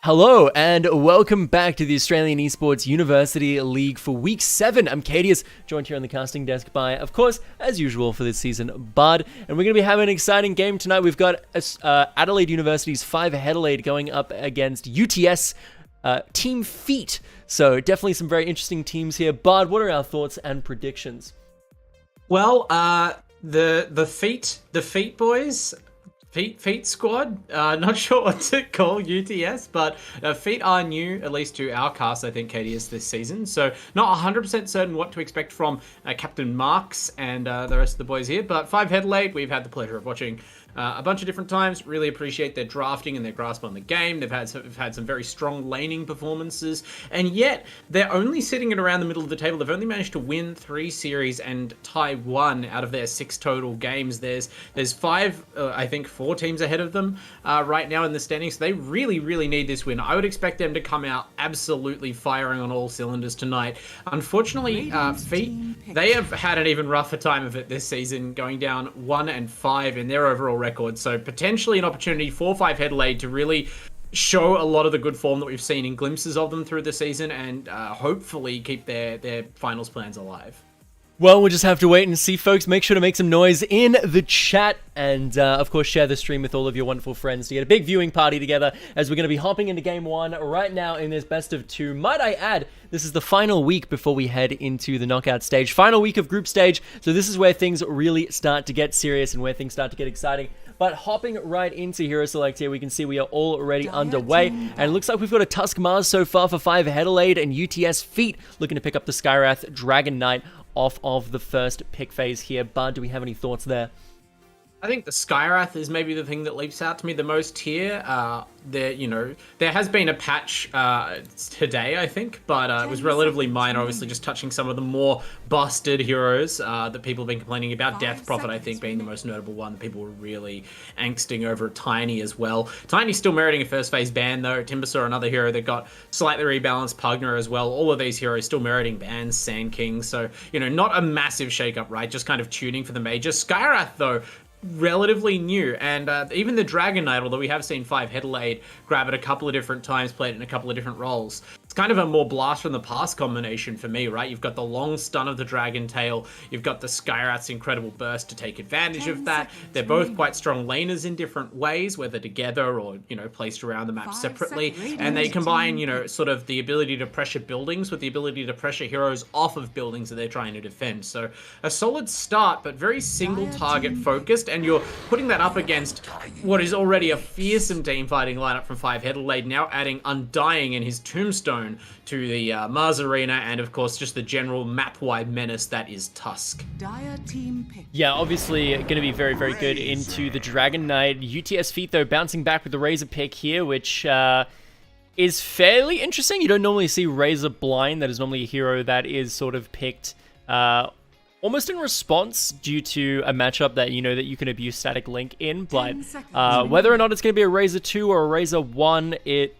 Hello and welcome back to the Australian Esports University League for Week 7. I'm Kadius, joined here on the casting desk by, of course, as usual for this season, Bud. And we're going to be having an exciting game tonight. We've got Adelaide University's 5Headelaide going up against UTS Team FEET. So definitely some very interesting teams here. Bud, what are our thoughts and predictions? Well, the FEET boys... FEET squad, not sure what to call UTS, but FEET are new, at least to our cast, I think, Kadius, this season. So not 100% certain what to expect from Captain Marks and the rest of the boys here. But 5Headelaide, we've had the pleasure of watching a bunch of different times. Really appreciate their drafting and their grasp on the game. They've had some very strong laning performances, and yet they're only sitting at around the middle of the table. They've only managed to win 3 series and tie 1 out of their 6 total games. There's 4 teams ahead of them right now in the standings. So they really need this win. I would expect them to come out absolutely firing on all cylinders tonight. Unfortunately, FEET, they have had an even rougher time of it this season, going down 1-5 in their overall record. So potentially an opportunity for 5Headelaide to really show a lot of the good form that we've seen in glimpses of them through the season, and hopefully keep their finals plans alive. Well, we'll just have to wait and see, folks. Make sure to make some noise in the chat and, of course, share the stream with all of your wonderful friends to get a big viewing party together as we're going to be hopping into Game 1 right now in this best of 2. Might I add, this is the final week before we head into the knockout stage. Final week of group stage, so this is where things really start to get serious and where things start to get exciting. But hopping right into Hero Select here, we can see we are already underway. And it looks like we've got a Tusk Mars so far for 5Headelaide and UTS.FEET looking to pick up the Skywrath Dragon Knight off of the first pick phase here. Bud, do we have any thoughts there? I think the Skywrath is maybe the thing that leaps out to me the most here. There has been a patch today, I think, but it was relatively minor, obviously just touching some of the more busted heroes that people have been complaining about. Death Prophet, I think, being the most notable one that people were really angsting over. Tiny as well. Tiny's still meriting a first phase ban, though. Timbersaw, another hero that got slightly rebalanced. Pugner as well. All of these heroes still meriting bans. Sand King. So, not a massive shakeup, right? Just kind of tuning for the major. Skywrath, though, relatively new, and even the Dragon Knight, although we have seen 5Headelaide grab it a couple of different times, played it in a couple of different roles. It's kind of a more blast from the past combination for me, right? You've got the long stun of the Dragon Tail, you've got the Skywrath's incredible burst to take advantage of that. They're both quite strong laners in different ways, whether together or, placed around the map separately, and they combine, sort of the ability to pressure buildings with the ability to pressure heroes off of buildings that they're trying to defend. So a solid start, but very single target focused, and you're putting that up against what is already a fearsome team fighting lineup from 5Headelaide, now adding Undying and his Tombstone to the Mars Arena, and of course just the general map-wide menace that is Tusk. Yeah, obviously going to be very good into the Dragon Knight. UTS.FEET, though, bouncing back with the Razor pick here, which is fairly interesting. You don't normally see Razor blind. That is normally a hero that is sort of picked almost in response due to a matchup that that you can abuse Static Link in, but whether or not it's going to be a Razor 2 or a Razor 1, it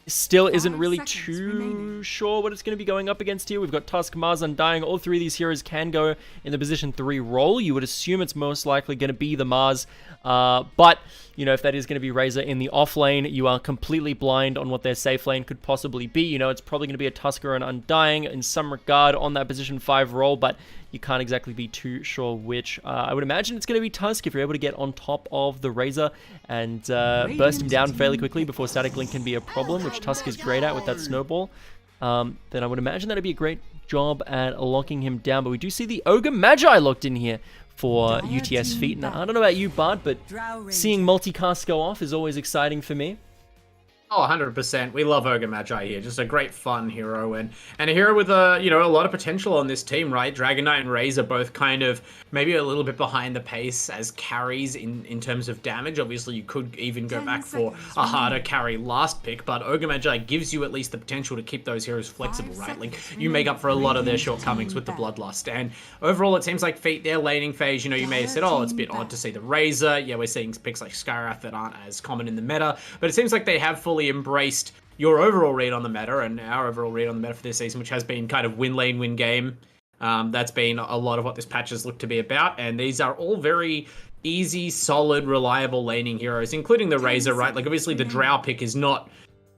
still isn't really too sure what it's going to be going up against here. We've got Tusk, Mars, Undying. All 3 of these heroes can go in the position 3 role. You would assume it's most likely going to be the Mars, but if that is going to be Razor in the off lane, you are completely blind on what their safe lane could possibly be. It's probably going to be a Tusk or an Undying in some regard on that position 5 role, but you can't exactly be too sure which. I would imagine it's going to be Tusk if you're able to get on top of the Razor and burst him down fairly quickly before Static Link can be a problem, which Tusk is great at with that snowball. Then I would imagine that'd be a great job at locking him down. But we do see the Ogre Magi locked in here for UTS.FEET. Now, I don't know about you, Bud, but seeing multicast go off is always exciting for me. Oh, 100%. We love Ogre Magi here. Just a great fun hero and a hero with a lot of potential on this team, right? Dragon Knight and Razor both kind of maybe a little bit behind the pace as carries in terms of damage. Obviously, you could even go back for a harder carry last pick, but Ogre Magi gives you at least the potential to keep those heroes flexible, right? Like, you make up for a lot of their shortcomings with the Bloodlust. And overall, it seems like FEET, their laning phase, you may have said, oh, it's a bit odd to see the Razor. Yeah, we're seeing picks like Skywrath that aren't as common in the meta, but it seems like they have fully embraced your overall read on the meta and our overall read on the meta for this season, which has been kind of win lane, win game. That's been a lot of what this patch has looked to be about, and these are all very easy, solid, reliable laning heroes, including the Razor, right? Like, obviously the Drow pick is not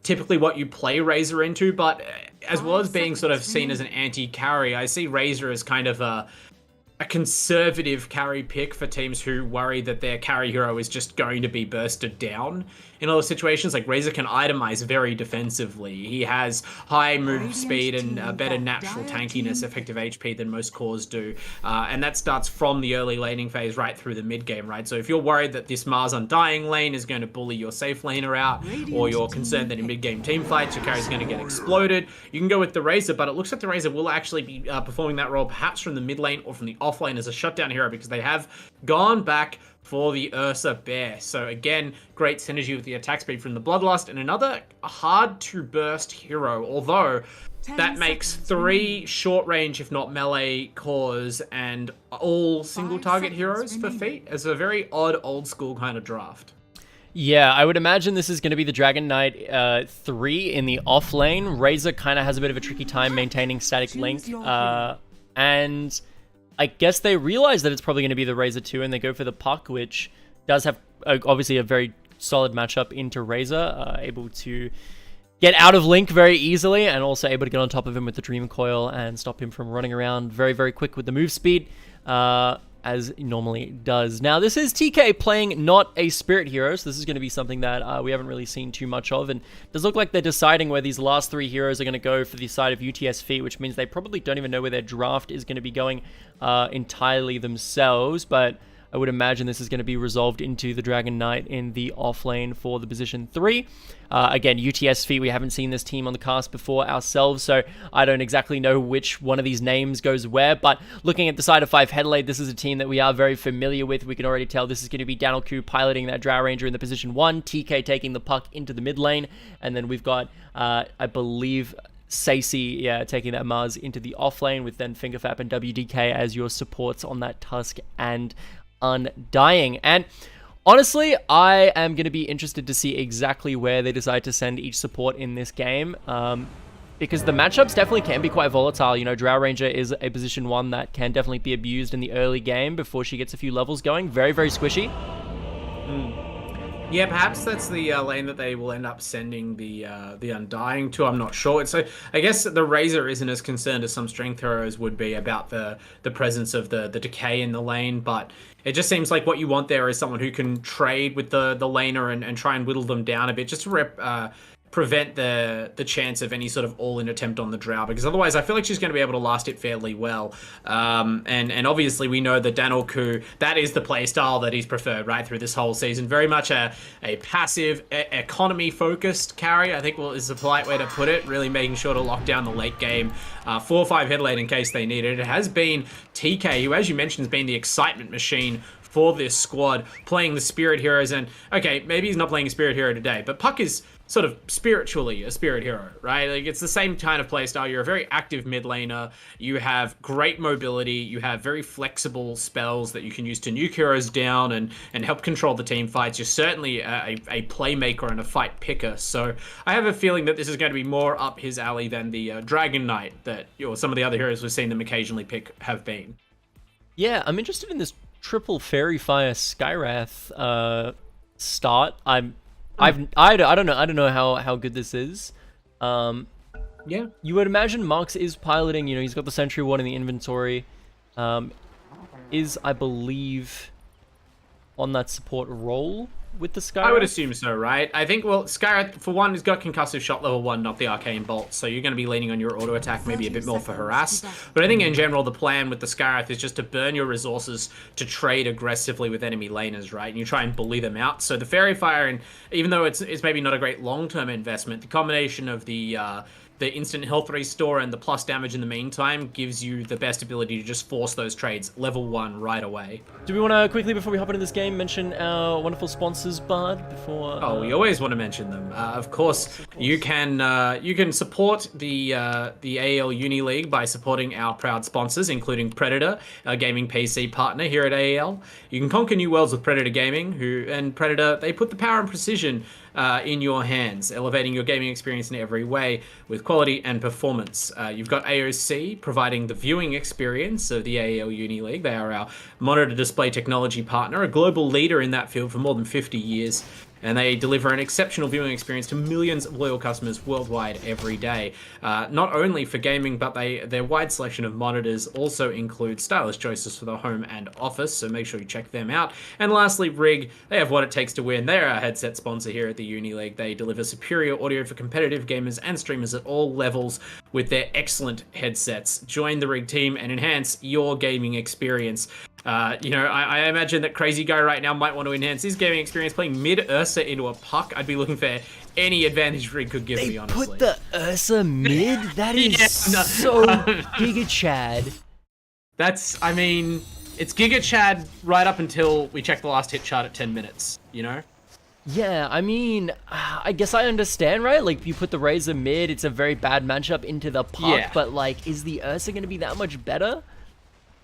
typically what you play Razor into, but as well as being sort of seen as an anti-carry, I see Razor as kind of a conservative carry pick for teams who worry that their carry hero is just going to be bursted down in all those situations. Like, Razor can itemize very defensively. He has high move speed and better natural tankiness, effective HP than most cores do. And that starts from the early laning phase right through the mid game, right? So if you're worried that this Mars Undying lane is going to bully your safe laner out, or you're concerned that in mid game team fights your carry's going to get exploded, you can go with the Razor, but it looks like the Razor will actually be performing that role perhaps from the mid lane or from the off lane as a shutdown hero, because they have gone back for the Ursa Bear. So again, great synergy with the attack speed from the Bloodlust, and another hard to burst hero, although that makes 3 short range, if not melee cores, and all single target heroes for FEET as a very odd old school kind of draft. Yeah, I would imagine this is going to be the Dragon Knight 3 in the off lane. Razor kind of has a bit of a tricky time maintaining static link, and I guess they realize that it's probably going to be the Razor 2, and they go for the Puck, which does have obviously a very solid matchup into Razor, able to get out of Link very easily, and also able to get on top of him with the Dream Coil and stop him from running around very, very quick with the move speed, as he normally does. Now, this is TK playing not a Spirit hero, so this is going to be something that we haven't really seen too much of, and it does look like they're deciding where these last 3 heroes are going to go for the side of UTS.FEET, which means they probably don't even know where their draft is going to be going entirely themselves, but I would imagine this is going to be resolved into the Dragon Knight in the off lane for the position 3. Again, UTS.FEET, we haven't seen this team on the cast before ourselves, so I don't exactly know which one of these names goes where, but looking at the side of 5Headelaide, this is a team that we are very familiar with. We can already tell this is going to be Danielku piloting that Drow Ranger in the position 1, TK taking the puck into the mid lane, and then we've got, I believe, Sacy, taking that Mars into the off lane, with then Fingerfap and WDK as your supports on that Tusk and Undying. And honestly, I am going to be interested to see exactly where they decide to send each support in this game, because the matchups definitely can be quite volatile. You know, Drow Ranger is a position 1 that can definitely be abused in the early game before she gets a few levels going. Very, very squishy. Yeah, perhaps that's the lane that they will end up sending the Undying to. I'm not sure. So I guess the Razor isn't as concerned as some strength heroes would be about the presence of the decay in the lane, but it just seems like what you want there is someone who can trade with the laner and try and whittle them down a bit, just to prevent the chance of any sort of all-in attempt on the Drow, because otherwise I feel like she's going to be able to last it fairly well. And obviously we know that Danielku, that is the playstyle that he's preferred right through this whole season. Very much a passive, economy-focused carry, I think is the polite way to put it, really making sure to lock down the late game for 5Headelaide in case they need it. It has been TK, who, as you mentioned, has been the excitement machine for this squad, playing the Spirit heroes. And okay, maybe he's not playing a Spirit hero today, but Puck is sort of spiritually a Spirit hero, right? Like, it's the same kind of playstyle. You're a very active mid laner. You have great mobility. You have very flexible spells that you can use to nuke heroes down and help control the team fights. You're certainly a playmaker and a fight picker. So I have a feeling that this is going to be more up his alley than the Dragon Knight that some of the other heroes we've seen them occasionally pick have been. Yeah, I'm interested in this triple Fairy Fire Skywrath start. I don't know how good this is. Yeah. You would imagine Marks is piloting, he's got the Sentry Ward in the inventory. Is, I believe, on that support role with the Skywrath? I would assume so, right? I think, well, Skywrath, for one, has got concussive shot level 1, not the arcane bolt, so you're going to be leaning on your auto attack maybe a bit more for harass. But I think in general, the plan with the Skywrath is just to burn your resources to trade aggressively with enemy laners, right? And you try and bully them out. So the Fairy Fire, and even though it's maybe not a great long-term investment, the combination of the instant health restore and the plus damage in the meantime gives you the best ability to just force those trades level 1 right away. Do we want to quickly, before we hop into this game, mention our wonderful sponsors, Bard? Before we always want to mention them. Of course, you can support the AEL Uni League by supporting our proud sponsors, including Predator, our gaming PC partner here at AEL. You can conquer new worlds with Predator Gaming, and Predator, they put the power and precision in your hands, elevating your gaming experience in every way with quality and performance. You've got AOC providing the viewing experience of the AEL Uni League. They are our monitor display technology partner, a global leader in that field for more than 50 years. and they deliver an exceptional viewing experience to millions of loyal customers worldwide every day. Not only for gaming, but their wide selection of monitors also includes stylish choices for the home and office, so make sure you check them out. And lastly, Rig, they have what it takes to win. They're our headset sponsor here at the Uni League. They deliver superior audio for competitive gamers and streamers at all levels with their excellent headsets. Join the Rig team and enhance your gaming experience. I imagine that Crazy Guy right now might want to enhance his gaming experience playing mid Ursa into a puck. I'd be looking for any advantage Rig could give me, honestly. Put the Ursa mid? That is so Giga Chad. It's Giga Chad right up until we check the last hit chart at 10 minutes, you know? Yeah, I guess I understand, right? Like, you put the Razor mid, it's a very bad matchup into the puck, but, like, is the Ursa going to be that much better?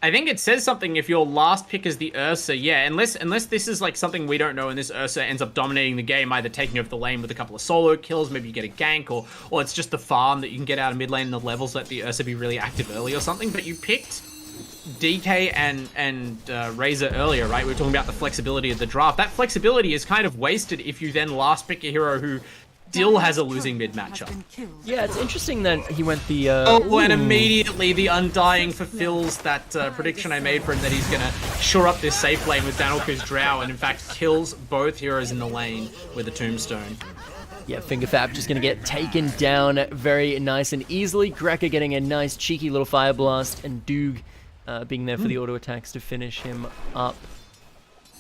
I think it says something if your last pick is the Ursa, unless this is, like, something we don't know and this Ursa ends up dominating the game, either taking over the lane with a couple of solo kills, maybe you get a gank, or it's just the farm that you can get out of mid lane and the levels let the Ursa be really active early or something, but you picked DK and Razor earlier, right? We were talking about the flexibility of the draft. That flexibility is kind of wasted if you then last pick a hero who still has a losing mid matchup. Yeah, it's interesting that he went the... and immediately the Undying fulfills that prediction I made for him that he's going to shore up this safe lane with Danilku's Drow and in fact kills both heroes in the lane with a Tombstone. Yeah, Fingerfap just going to get taken down very nice and easily. Greca getting a nice cheeky little Fire Blast and Doog being there for the auto attacks to finish him up.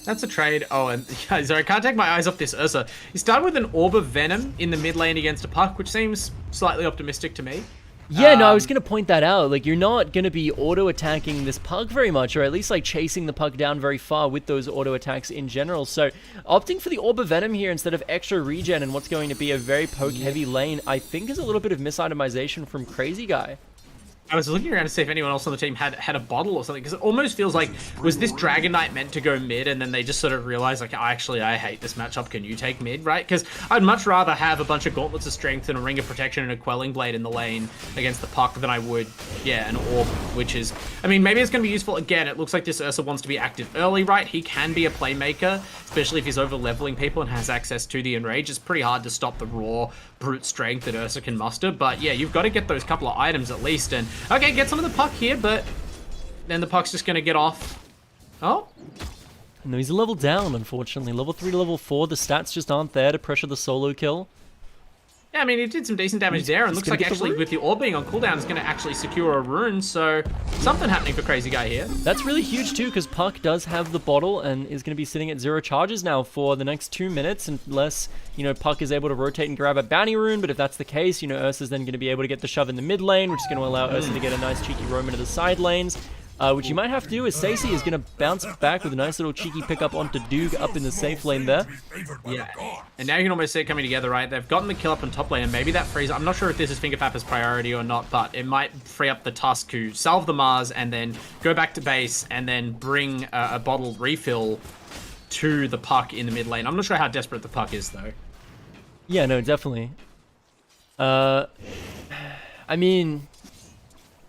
That's a trade. Oh, and sorry, I can't take my eyes off this Ursa. He started with an Orb of Venom in the mid lane against a puck, which seems slightly optimistic to me. Yeah, no, I was going to point that out. Like, you're not going to be auto-attacking this puck very much, or at least, like, chasing the puck down very far with those auto-attacks in general. So, opting for the Orb of Venom here instead of extra regen in what's going to be a very poke-heavy lane, I think is a little bit of misitemization from Crazy Guy. I was looking around to see if anyone else on the team had a bottle or something, because it almost feels like, was this Dragon Knight meant to go mid, and then they just sort of realized, like, I hate this matchup, can you take mid, right? Because I'd much rather have a bunch of Gauntlets of Strength and a Ring of Protection and a Quelling Blade in the lane against the puck than I would, an Orb, which is, maybe it's going to be useful. Again, it looks like this Ursa wants to be active early, right? He can be a playmaker, especially if he's over-leveling people and has access to the Enrage. It's pretty hard to stop the raw brute strength that Ursa can muster, but yeah, you've got to get those couple of items at least, and okay, get some of the puck here, but then the puck's just going to get off. Oh? No, he's a level down, unfortunately. Level 3 to level 4, the stats just aren't there to pressure the solo kill. Yeah, he did some decent damage there, and looks like actually with the orb being on cooldown, it's going to actually secure a rune, so something happening for Crazy Guy here. That's really huge too, because Puck does have the bottle and is going to be sitting at 0 charges now for the next 2 minutes, unless, Puck is able to rotate and grab a bounty rune, but if that's the case, Ursa's then going to be able to get the shove in the mid lane, which is going to allow Ursa to get a nice cheeky roam into the side lanes. Which you might have to do is Stacey is going to bounce back with a nice little cheeky pickup onto Doog up in the safe lane there. Yeah, and now you can almost see it coming together, right? They've gotten the kill up on top lane, and maybe that frees... I'm not sure if this is Fingerfap's priority or not, but it might free up the Tusk to salve the Mars and then go back to base and then bring a bottle refill to the Puck in the mid lane. I'm not sure how desperate the Puck is, though. Yeah, no, definitely.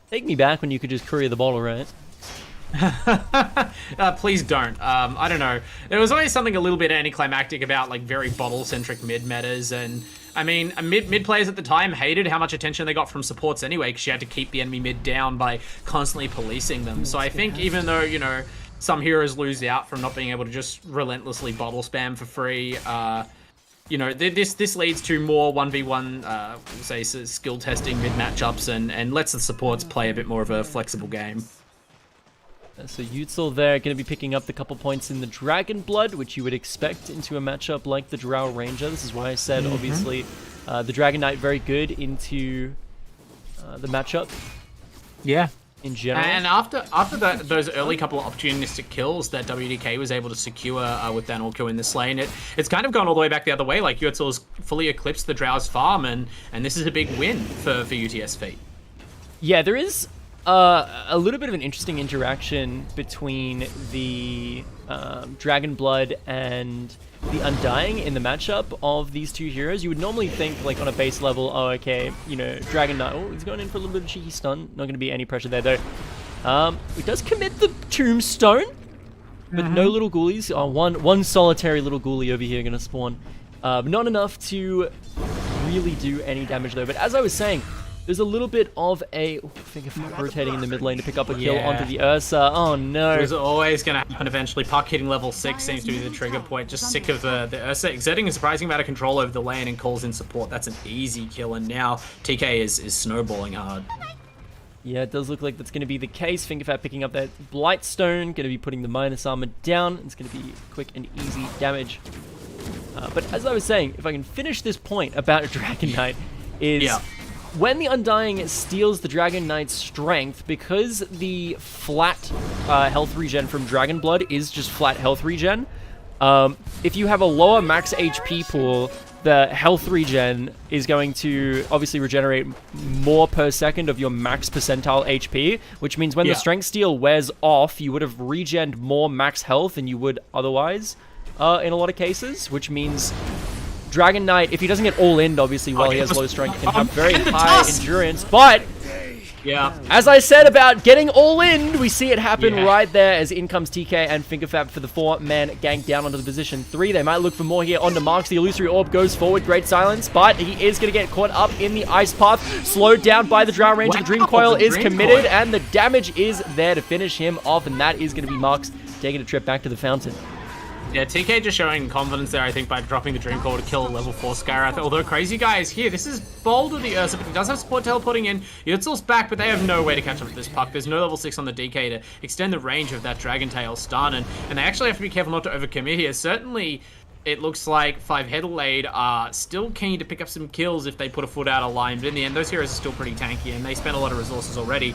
Take me back when you could just courier the bottle, right? Please don't. I don't know. There was always something a little bit anticlimactic about like very bottle-centric mid metas, and mid players at the time hated how much attention they got from supports anyway, because you had to keep the enemy mid down by constantly policing them. So I think even though some heroes lose out from not being able to just relentlessly bottle spam for free, this leads to more 1v1, say, skill testing mid matchups and lets the supports play a bit more of a flexible game. So Utsil there going to be picking up the couple points in the Dragon Blood, which you would expect into a matchup like the Drow Ranger. This is why I said, obviously, the Dragon Knight very good into the matchup. Yeah. In general. And after those early couple of opportunistic kills that WDK was able to secure with Danilku in this lane, it's kind of gone all the way back the other way. Like, Yurtsil's fully eclipsed the Drow's farm, and this is a big win for UTS.FEET. Yeah, there is a little bit of an interesting interaction between the Dragon Blood and the Undying in the matchup of these two heroes. You would normally think, like, on a base level, oh, okay, Dragon Knight, oh, he's going in for a little bit of cheeky stun. Not going to be any pressure there, though. He does commit the Tombstone, but no little ghoulies. One solitary little ghoulie over here going to spawn Not enough to really do any damage though. But as I was saying, there's a little bit of a rotating in the mid lane to pick up a kill onto the Ursa. Oh no. It was always going to happen eventually. Puck hitting level 6 seems to be the trigger point. Just sick of the Ursa exerting a surprising amount of control over the lane and calls in support. That's an easy kill, and now TK is snowballing hard. Yeah, it does look like that's going to be the case. FingerFat picking up that Blightstone, going to be putting the minus armor down. It's going to be quick and easy damage. But as I was saying, if I can finish this point about Dragon Knight, is when the Undying steals the Dragon Knight's strength, because the flat health regen from Dragon Blood is just flat health regen, if you have a lower max HP pool, the health regen is going to obviously regenerate more per second of your max percentile HP, which means when the Strength Steal wears off, you would have regened more max health than you would otherwise in a lot of cases, which means Dragon Knight, if he doesn't get all in, obviously, while he has low strength, can have very high endurance, but as I said about getting all in, we see it happen right there as in comes TK and FingerFab for the 4-man gank down onto the position 3. They might look for more here onto Marks. The Illusory Orb goes forward, great silence, but he is going to get caught up in the Ice Path, slowed down by the Drow Ranger. The Dream Coil is committed, and the damage is there to finish him off, and that is going to be Marks taking a trip back to the fountain. Yeah, TK just showing confidence there, I think, by dropping the Dream Coil to kill a level 4 Skyrath. Although Crazy Guy is here. This is bold of the Ursa, but he does have support teleporting in. Yutzel's back, but they have no way to catch up to this puck. There's no level 6 on the DK to extend the range of that Dragon Tail stun, and they actually have to be careful not to overcommit here. Certainly, it looks like 5Headelaide are still keen to pick up some kills if they put a foot out of line, but in the end, those heroes are still pretty tanky, and they spend a lot of resources already.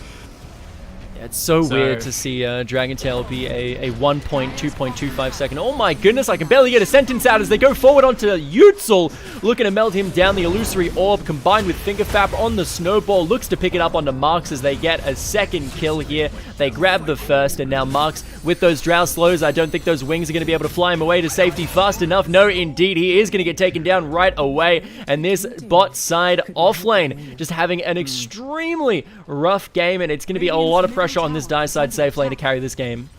It's so weird to see Dragon Tail be a 1.2.25 second. Oh my goodness, I can barely get a sentence out as they go forward onto Yutzel, looking to melt him down. The Illusory Orb combined with FingerFap on the Snowball looks to pick it up onto Marks as they get a second kill here. They grab the first, and now Marks with those Drow Slows, I don't think those wings are going to be able to fly him away to safety fast enough. No, indeed, he is going to get taken down right away, and this bot side offlane just having an extremely rough game, and it's going to be a lot of pressure on this die side safe lane to carry this game.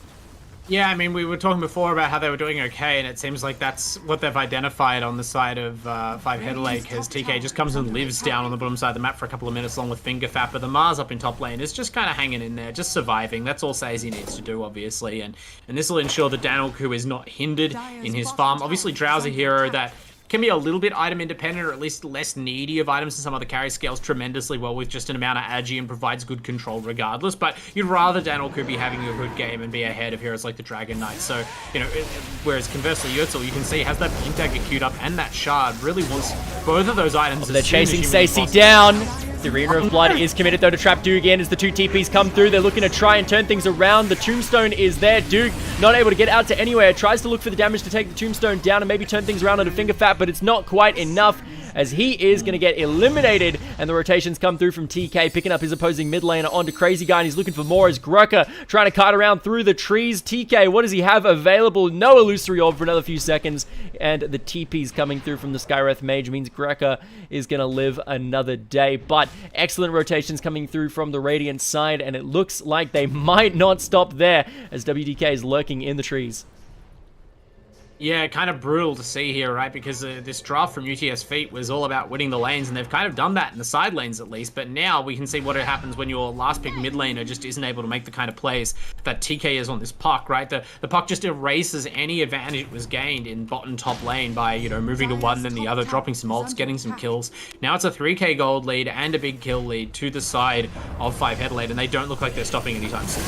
Yeah, I mean, we were talking before about how they were doing okay, and it seems like that's what they've identified on the side of 5Headelaide, because TK just comes and lives down on the bottom side of the map for a couple of minutes along with FingerFap, but the Mars up in top lane is just kind of hanging in there, just surviving. That's all Sazy needs to do, obviously, and this will ensure that Danilku is not hindered in his farm. Obviously, Drow's a hero that can be a little bit item independent, or at least less needy of items than some other carry, scales tremendously well with just an amount of agi and provides good control regardless, but you'd rather Danilku be having a good game and be ahead of heroes like the Dragon Knight. So, you know, whereas conversely, Yutzel, you can see, has that Blink Dagger queued up, and that Shard really wants both of those items. They're chasing Stacey down. The Arena of Blood is committed though to trap Dugan as the two TPs come through. They're looking to try and turn things around. The Tombstone is there. Duke not able to get out to anywhere. Tries to look for the damage to take the Tombstone down and maybe turn things around onto FingerFat, but it's not quite enough as he is going to get eliminated, and the rotations come through from TK, picking up his opposing mid laner onto Crazy Guy, and he's looking for more as Grucker trying to kite around through the trees. TK, what does he have available? No Illusory Orb for another few seconds, and the TPs coming through from the Skywrath Mage means Grucker is going to live another day, but excellent rotations coming through from the Radiant side, and it looks like they might not stop there as WDK is lurking in the trees. Yeah, kind of brutal to see here, right? Because this draft from UTS.FEET was all about winning the lanes, and they've kind of done that in the side lanes at least. But now we can see what happens when your last pick mid laner just isn't able to make the kind of plays that TK is on this puck, right? The puck just erases any advantage it was gained in bot and top lane by, you know, moving to one then the other, dropping some ults, getting some kills. Now it's a 3k gold lead and a big kill lead to the side of 5Headelaide, and they don't look like they're stopping anytime soon.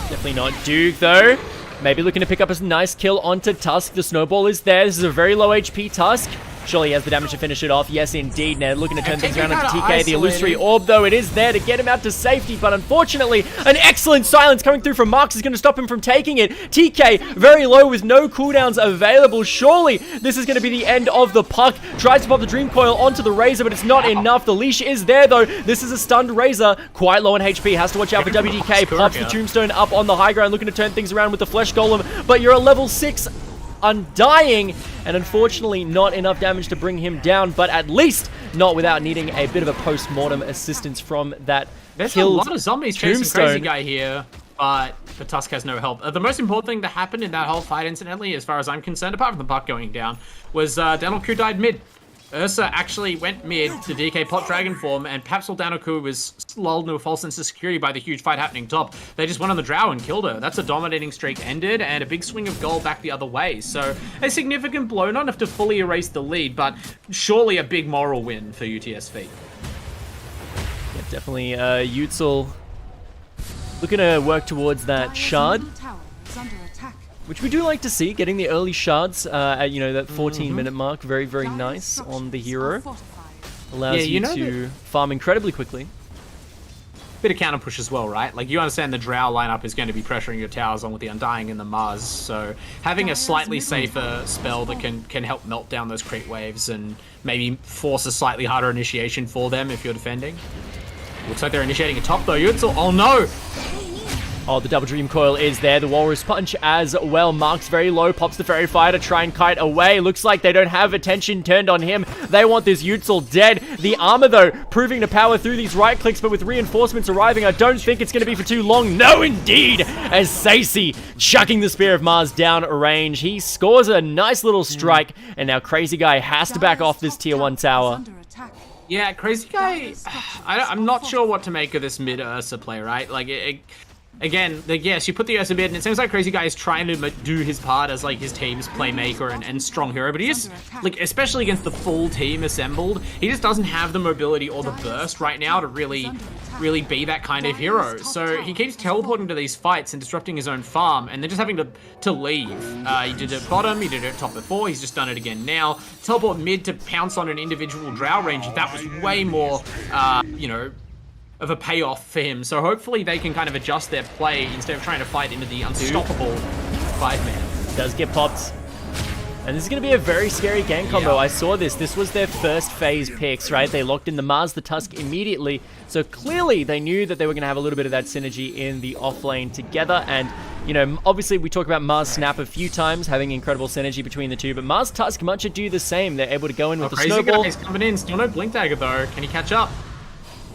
Definitely not Duke, though. Maybe looking to pick up a nice kill onto Tusk. The Snowball is there. This is a very low HP Tusk. Surely he has the damage to finish it off. Yes, indeed. Ned looking to turn things around onto TK. The Illusory Orb, though, it is there to get him out to safety. But unfortunately, an excellent silence coming through from Marks is going to stop him from taking it. TK, very low with no cooldowns available. Surely this is going to be the end of the puck. Tries to pop the Dream Coil onto the Razor, but it's not enough. The leash is there, though. This is a stunned Razor. Quite low on HP. Has to watch out for WDK. Pops the Tombstone up on the high ground, looking to turn things around with the Flesh Golem. But you're a level 6 Undying, and unfortunately not enough damage to bring him down, but at least not without needing a bit of a post-mortem assistance from that There's killed a lot of zombies chasing Crazy Guy here, but but Tusk has no help. The most important thing that happened in that whole fight, incidentally, as far as I'm concerned, apart from the puck going down, was Danoku died mid. Ursa actually went mid to DK pot dragon form, and Papsol Danoku was lulled into a false sense of security by the huge fight happening top. They just went on the drow and killed her. That's a dominating streak ended, and a big swing of gold back the other way. So a significant blow, not enough to fully erase the lead, but surely a big moral win for UTS.FEET. Yeah, definitely Utsil looking to work towards that shard, which we do like to see, getting the early shards at, you know, that 14-minute mark. Very, very nice on the hero. Allows you to farm incredibly quickly. Bit of counter push as well, right? Like, you understand the Drow lineup is going to be pressuring your towers on with the Undying and the Mars, so having a slightly safer spell that can help melt down those crit waves and maybe force a slightly harder initiation for them if you're defending. Looks like they're initiating a top though. Utsil, oh no! Oh, the double dream coil is there. The walrus punch as well. Marks very low. Pops the fairy fire to try and kite away. Looks like they don't have attention turned on him. They want this Utsil dead. The armor, though, proving to power through these right clicks, but with reinforcements arriving, I don't think it's going to be for too long. No, indeed! As Sacy chucking the Spear of Mars down range. He scores a nice little strike, and now Crazy Guy has to back off this tier 1 tower. Yeah, Crazy Guy, I'm not sure what to make of this mid Ursa play, right? Like, again, yes, you put the Ursa mid, and it seems like Crazy Guy is trying to do his part as, like, his team's playmaker and strong hero, but he just, like, especially against the full team assembled, he just doesn't have the mobility or the burst right now to really be that kind of hero. So he keeps teleporting to these fights and disrupting his own farm, and then just having to leave. He did it bottom, he did it top before, he's just done it again now. Teleport mid to pounce on an individual drow range, that was way more, you know, of a payoff for him. So hopefully they can kind of adjust their play instead of trying to fight into the unstoppable 5-man. Does get popped. And this is going to be a very scary gang combo. I saw this. This was their first phase picks, right? They locked in the Mars, the Tusk immediately. So clearly they knew that they were going to have a little bit of that synergy in the off lane together. And, you know, obviously we talk about Mars Snap a few times, having incredible synergy between the two. But Mars Tusk much do the same. They're able to go in with the snowball. Crazy Guy's coming in. Still no Blink Dagger though. Can he catch up?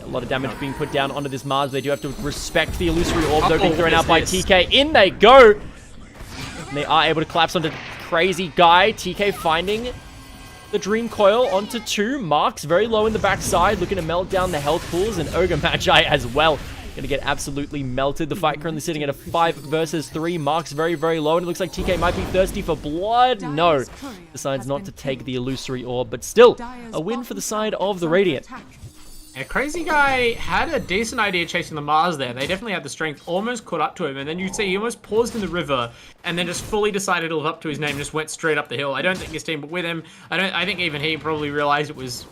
A lot of damage being put down onto this Mars. They do have to respect the illusory orb, though, being thrown out by TK. In they go! And they are able to collapse onto Crazy Guy. TK finding the Dream Coil onto 2. Marks very low in the backside, looking to melt down the health pools, and Ogre Magi as well. Going to get absolutely melted. The fight currently sitting at a 5 versus 3. Marks very, very low, and it looks like TK might be thirsty for blood. No, decides not to take the illusory orb, but still a win for the side of the Radiant. Yeah, Crazy Guy had a decent idea chasing the Mars there. They definitely had the strength, almost caught up to him, and then you see he almost paused in the river and then just fully decided to live up to his name and just went straight up the hill. I don't think his team were with him. I think even he probably realized it was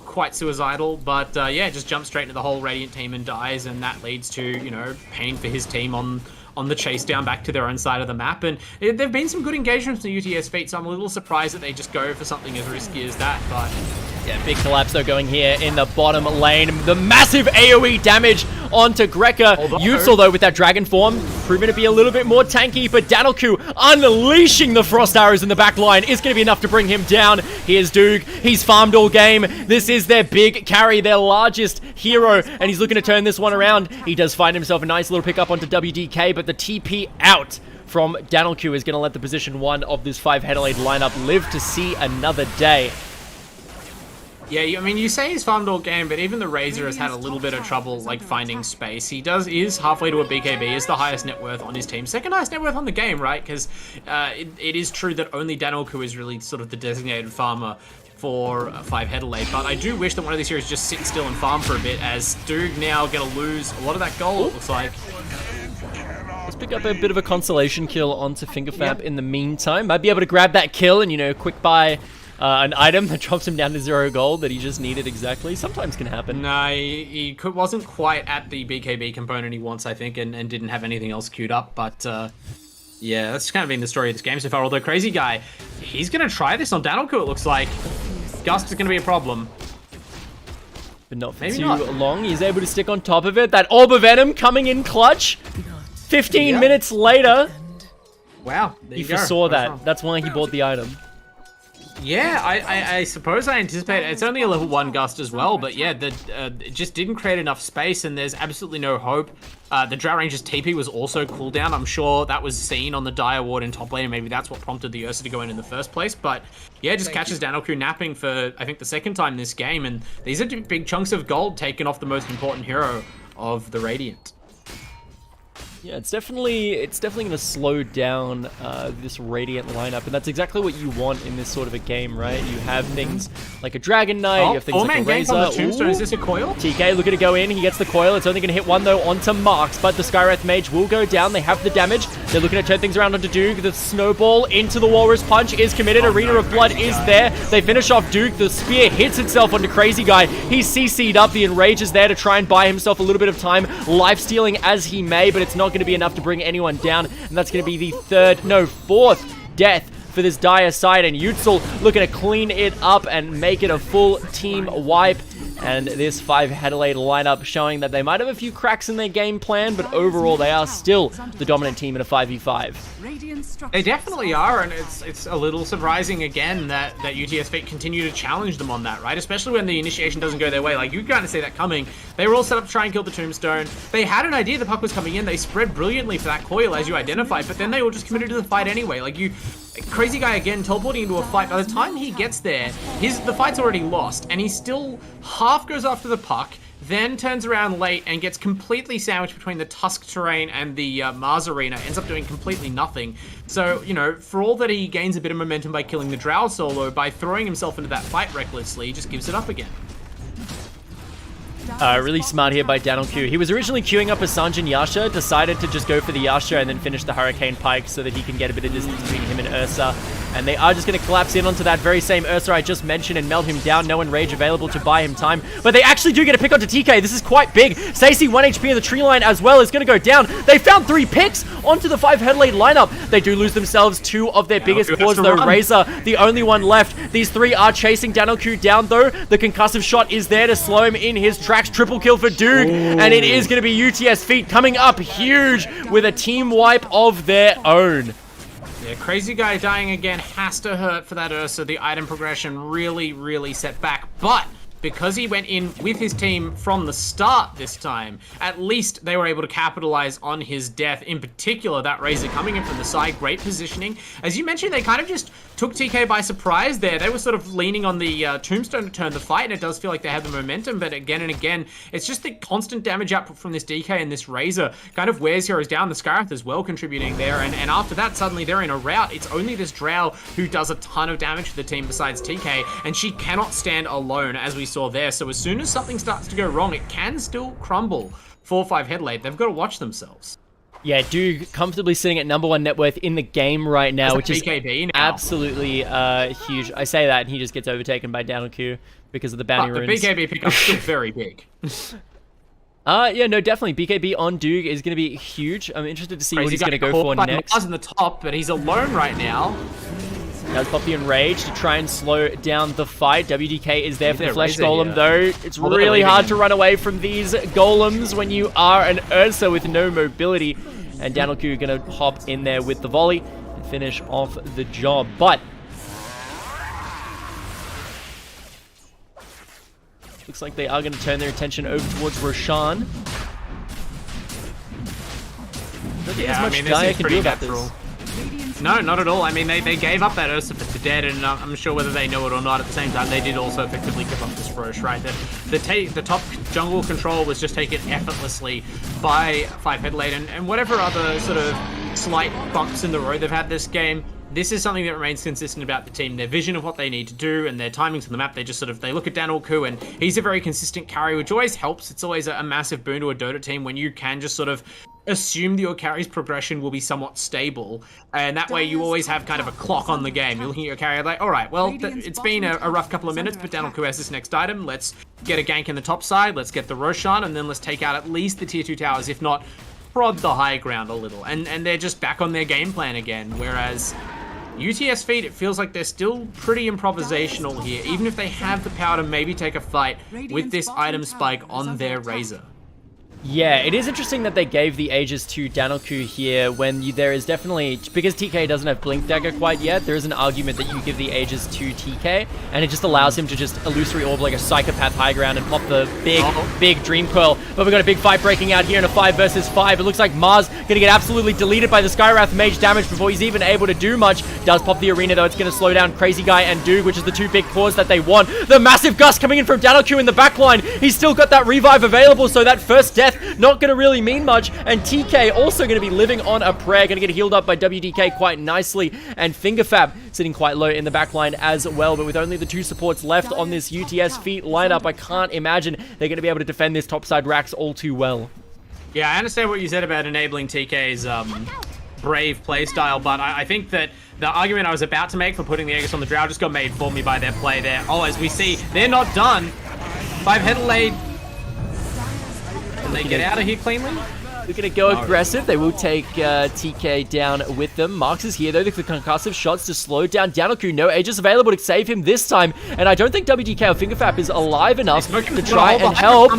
quite suicidal, but yeah, just jumped straight into the whole Radiant team and dies, and that leads to, you know, pain for his team on the chase down back to their own side of the map. And there've been some good engagements in UTS.FEET, so I'm a little surprised that they just go for something as risky as that, but yeah, big collapse though going here in the bottom lane. The massive AoE damage onto Greca. Utsil though with that dragon form, proving to be a little bit more tanky, but Danoku unleashing the frost arrows in the back line is going to be enough to bring him down. Here's Doog. He's farmed all game. This is their big carry, their largest hero, and he's looking to turn this one around. He does find himself a nice little pickup onto WDK, but the TP out from Danoku is going to let the position 1 of this 5-Headelaide lineup live to see another day. Yeah, I mean, you say he's farmed all game, but even the Razor has had a little bit of trouble, like, finding space. He is halfway to a BKB, is the highest net worth on his team. Second highest net worth on the game, right? Because it is true that only Danoku is really sort of the designated farmer for 5-Headelaide, but I do wish that one of these heroes just sit still and farm for a bit, as Doog now going to lose a lot of that gold, it looks like. Let's pick up a bit of a consolation kill onto Fingerfab in the meantime. Might be able to grab that kill and, you know, quick buy an item that drops him down to 0 gold that he just needed exactly. Sometimes can happen. No, he wasn't quite at the BKB component he wants, I think, and didn't have anything else queued up. But yeah, that's kind of been the story of this game so far. Although Crazy Guy, he's going to try this on Danoku, it looks like. Gust is going to be a problem. But not for too long. He's able to stick on top of it. That Orb of Venom coming in clutch. 15 minutes later. Wow. He foresaw that. That's why he bought the item. Yeah, I suppose I anticipate it. It's only a level 1 gust as well, but yeah, it just didn't create enough space, and there's absolutely no hope. The Drought Ranger's TP was also cooldown. I'm sure that was seen on the Dire Ward in top lane, and maybe that's what prompted the Ursa to go in the first place. But yeah, just catches Danoku napping for, I think, the second time this game, and these are big chunks of gold taken off the most important hero of the Radiant. Yeah, it's definitely going to slow down this Radiant lineup, and that's exactly what you want in this sort of a game, right? You have things like a Dragon Knight, you have things like a Razor. On the Tombstone. Is this a coil? TK looking to go in, he gets the coil, it's only going to hit one though onto Marks, but the Skywrath Mage will go down, they have the damage, they're looking to turn things around onto Duke, the Snowball into the Walrus Punch is committed, Arena of Blood is there, they finish off Duke, the Spear hits itself onto Crazy Guy, he's CC'd up, the Enrage is there to try and buy himself a little bit of time, life-stealing as he may, but it's not going to be enough to bring anyone down, and that's going to be the fourth death for this Dire side, and Utzel looking to clean it up and make it a full team wipe. And this 5Headelaide lineup showing that they might have a few cracks in their game plan, but overall they are still the dominant team in a 5v5. They definitely are, and it's a little surprising again that UTS.FEET continue to challenge them on that, right? Especially when the initiation doesn't go their way. Like, you kind of see that coming. They were all set up to try and kill the Tombstone. They had an idea the puck was coming in. They spread brilliantly for that coil, as you identified, but then they all just committed to the fight anyway. Like, Crazy Guy again teleporting into a fight. By the time he gets there, the fight's already lost, and he still half goes after the puck, then turns around late and gets completely sandwiched between the Tusk terrain and the Mars Arena, ends up doing completely nothing. So, you know, for all that he gains a bit of momentum by killing the Drow solo, by throwing himself into that fight recklessly, he just gives it up again. Really smart here by Danoku. He was originally queuing up a Sanjin Yasha, decided to just go for the Yasha and then finish the Hurricane Pike so that he can get a bit of distance between him and Ursa. And they are just going to collapse in onto that very same Ursa I just mentioned and melt him down. No Enrage available to buy him time. But they actually do get a pick onto TK. This is quite big. Stacey, 1 HP in the tree line as well, is going to go down. They found 3 picks onto the 5Headelaide lineup. They do lose themselves 2 of their biggest cores though. Razor, the only one left. These 3 are chasing Danoku down though. The concussive shot is there to slow him in his tracks. Triple kill for Duke. Ooh. And it is going to be UTS.FEET coming up huge with a team wipe of their own. Yeah, Crazy Guy dying again has to hurt for that Ursa. The item progression really set back. But because he went in with his team from the start this time, at least they were able to capitalize on his death. In particular, that Razor coming in from the side, great positioning. As you mentioned, they kind of just took TK by surprise there. They were sort of leaning on the Tombstone to turn the fight, and it does feel like they had the momentum, but again and again, it's just the constant damage output from this DK and this Razor kind of wears heroes down. The Skywrath as well contributing there, and after that, suddenly they're in a rout. It's only this Drow who does a ton of damage to the team besides TK, and she cannot stand alone, as we saw there. So as soon as something starts to go wrong, it can still crumble for 5Headelaide. They've got to watch themselves. Yeah, Duke comfortably sitting at #1 net worth in the game right now, which is absolutely huge. I say that, and he just gets overtaken by Danoku because of the bounty runes. The BKB pickup's still very big. Yeah, no, definitely. BKB on Duke is going to be huge. I'm interested to see what he's going to go for next. He's in the top, but he's alone right now. Does pop the Enrage to try and slow down the fight. WDK is there for the Flesh Golem, though. It's really hard to run away from these Golems when you are an Ursa with no mobility. And Danoku going to hop in there with the volley and finish off the job. But looks like they are going to turn their attention over towards Roshan. I don't think there's much Gaia can do about this. No, not at all. I mean, they gave up that Ursa for dead, and I'm sure whether they know it or not at the same time, they did also effectively give up this Roche, right? The top jungle control was just taken effortlessly by 5Headelaide, and whatever other sort of slight bumps in the road they've had this game, this is something that remains consistent about the team. Their vision of what they need to do and their timings on the map, they just sort of, they look at Danoku, and he's a very consistent carry, which always helps. It's always a massive boon to a Dota team when you can just sort of assume that your carry's progression will be somewhat stable, and that way you always have kind of a clock on the game. You're looking at your carry like, all right, well, it's been a rough couple of minutes, but Danoku has this next item. Let's get a gank in the top side, let's get the Roshan, and then let's take out at least the tier 2 towers, if not prod the high ground a little. And they're just back on their game plan again, whereas UTS.FEET, it feels like they're still pretty improvisational here, even if they have the power to maybe take a fight with this item spike on their Razor. Yeah, it is interesting that they gave the Aegis to Danoku here when there is definitely, because TK doesn't have Blink Dagger quite yet, there is an argument that you give the Aegis to TK, and it just allows him to just Illusory Orb like a psychopath high ground and pop the big Dream Coil. But we've got a big fight breaking out here in a 5 versus 5. It looks like Mars gonna get absolutely deleted by the Skywrath Mage damage before he's even able to do much. Does pop the arena though, it's gonna slow down Crazy Guy and Doog, which is the 2 big cores that they want. The massive gust coming in from Danoku in the backline. He's still got that revive available, so that first death not going to really mean much, and TK also going to be living on a prayer, going to get healed up by WDK quite nicely, and Fingerfab sitting quite low in the backline as well, but with only the 2 supports left on this UTS.FEET lineup, I can't imagine they're going to be able to defend this topside racks all too well. Yeah, I understand what you said about enabling TK's brave playstyle, but I think that the argument I was about to make for putting the Aegis on the Drow just got made for me by their play there. Oh, as we see, they're not done. 5Headelaide. Can they get out of here cleanly? They're going to go aggressive. They will take TK down with them. Marks is here, though, with the concussive shots to slow down Danoku. No Aegis available to save him this time. And I don't think WDK or Fingerfab is alive enough to try and help.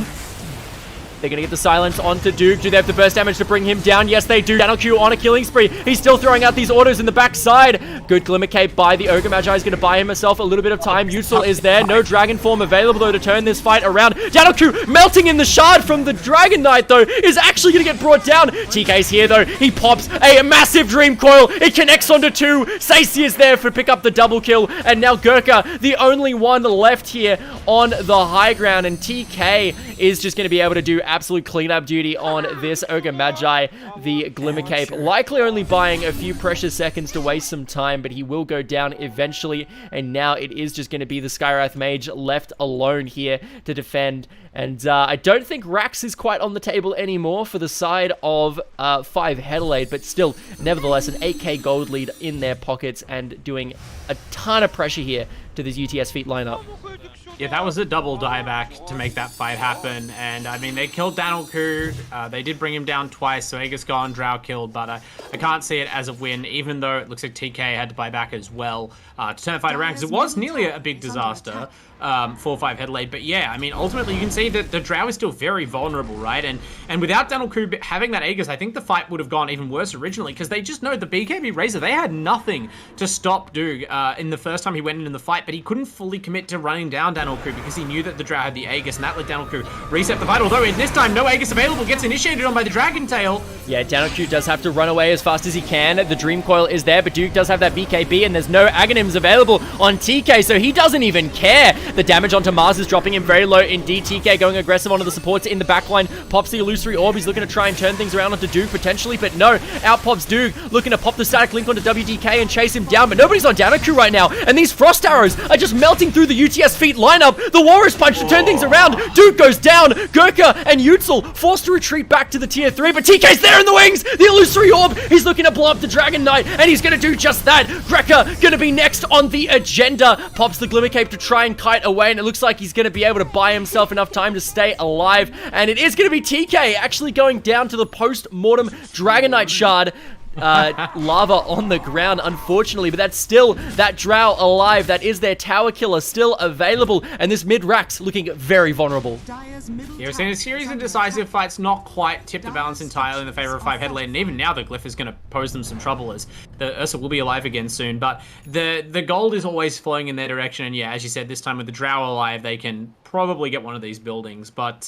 They're going to get the silence onto Duke. Do they have the burst damage to bring him down? Yes, they do. Danoku on a killing spree. He's still throwing out these autos in the backside. Good Glimmer Cape by the Ogre Magi. Is going to buy himself a little bit of time. Yutzil is there. No Dragon Form available, though, to turn this fight around. Danoku melting in the shard from the Dragon Knight, though, is actually going to get brought down. TK's here, though. He pops a massive Dream Coil. It connects onto 2. Sacy is there for pick up the double kill. And now Gurkha, the only one left here on the high ground. And TK is just going to be able to do absolute cleanup duty on this Ogre Magi, the Glimmer Cape. Likely only buying a few precious seconds to waste some time, but he will go down eventually. And now it is just going to be the Skywrath Mage left alone here to defend. And I don't think Rax is quite on the table anymore for the side of 5Headelaide, but still, nevertheless, an 8k gold lead in their pockets and doing a ton of pressure here to this UTS.FEET lineup. Yeah, that was a double dieback to make that fight happen, and I mean, they killed Danoku. They did bring him down twice, so Aegis gone, Drow killed, but I can't see it as a win, even though it looks like TK had to buy back as well to turn the fight around, because it was nearly a big disaster for 5Headelaide. But yeah, I mean, ultimately, you can see that the Drow is still very vulnerable, right? And without Danoku having that Aegis, I think the fight would have gone even worse originally, because they just know the BKB Razor, they had nothing to stop Doog in the first time he went in the fight, but he couldn't fully commit to running down Danoku because he knew that the Drow had the Aegis, and that let Danoku reset the fight, although this time no Aegis available, gets initiated on by the Dragon Tail. Yeah, Danoku does have to run away as fast as he can. The Dream Coil is there, but Duke does have that BKB, and there's no Aghanims available on TK, so he doesn't even care. The damage onto Mars is dropping him very low indeed. TK going aggressive onto the supports in the backline, pops the Illusory Orb. He's looking to try and turn things around onto Duke potentially, but no. Out pops Duke, looking to pop the static link onto WDK and chase him down, but nobody's on Danoku right now, and these Frost Arrows are just melting through the UTS.FEET lineup. The Walrus Punch to turn things around. Duke goes down. Gurkha and Yutzil forced to retreat back to the tier 3, but TK's there in the wings. The Illusory Orb. He's looking to blow up the Dragon Knight, and he's going to do just that. Grekka going to be next on the agenda. Pops the Glimmer Cape to try and kite away, and it looks like he's going to be able to buy himself enough time to stay alive. And it is going to be TK actually going down to the post-mortem Dragon Knight shard. Lava on the ground, unfortunately, but that's still that Drow alive. That is their tower killer still available, and this mid-rack's looking very vulnerable. Yeah, we're seeing a series of decisive fights not quite tip the balance entirely in the favor of 5Headelaide, and even now the Glyph is going to pose them some trouble as the Ursa will be alive again soon, but the gold is always flowing in their direction, and yeah, as you said, this time with the Drow alive, they can probably get one of these buildings, but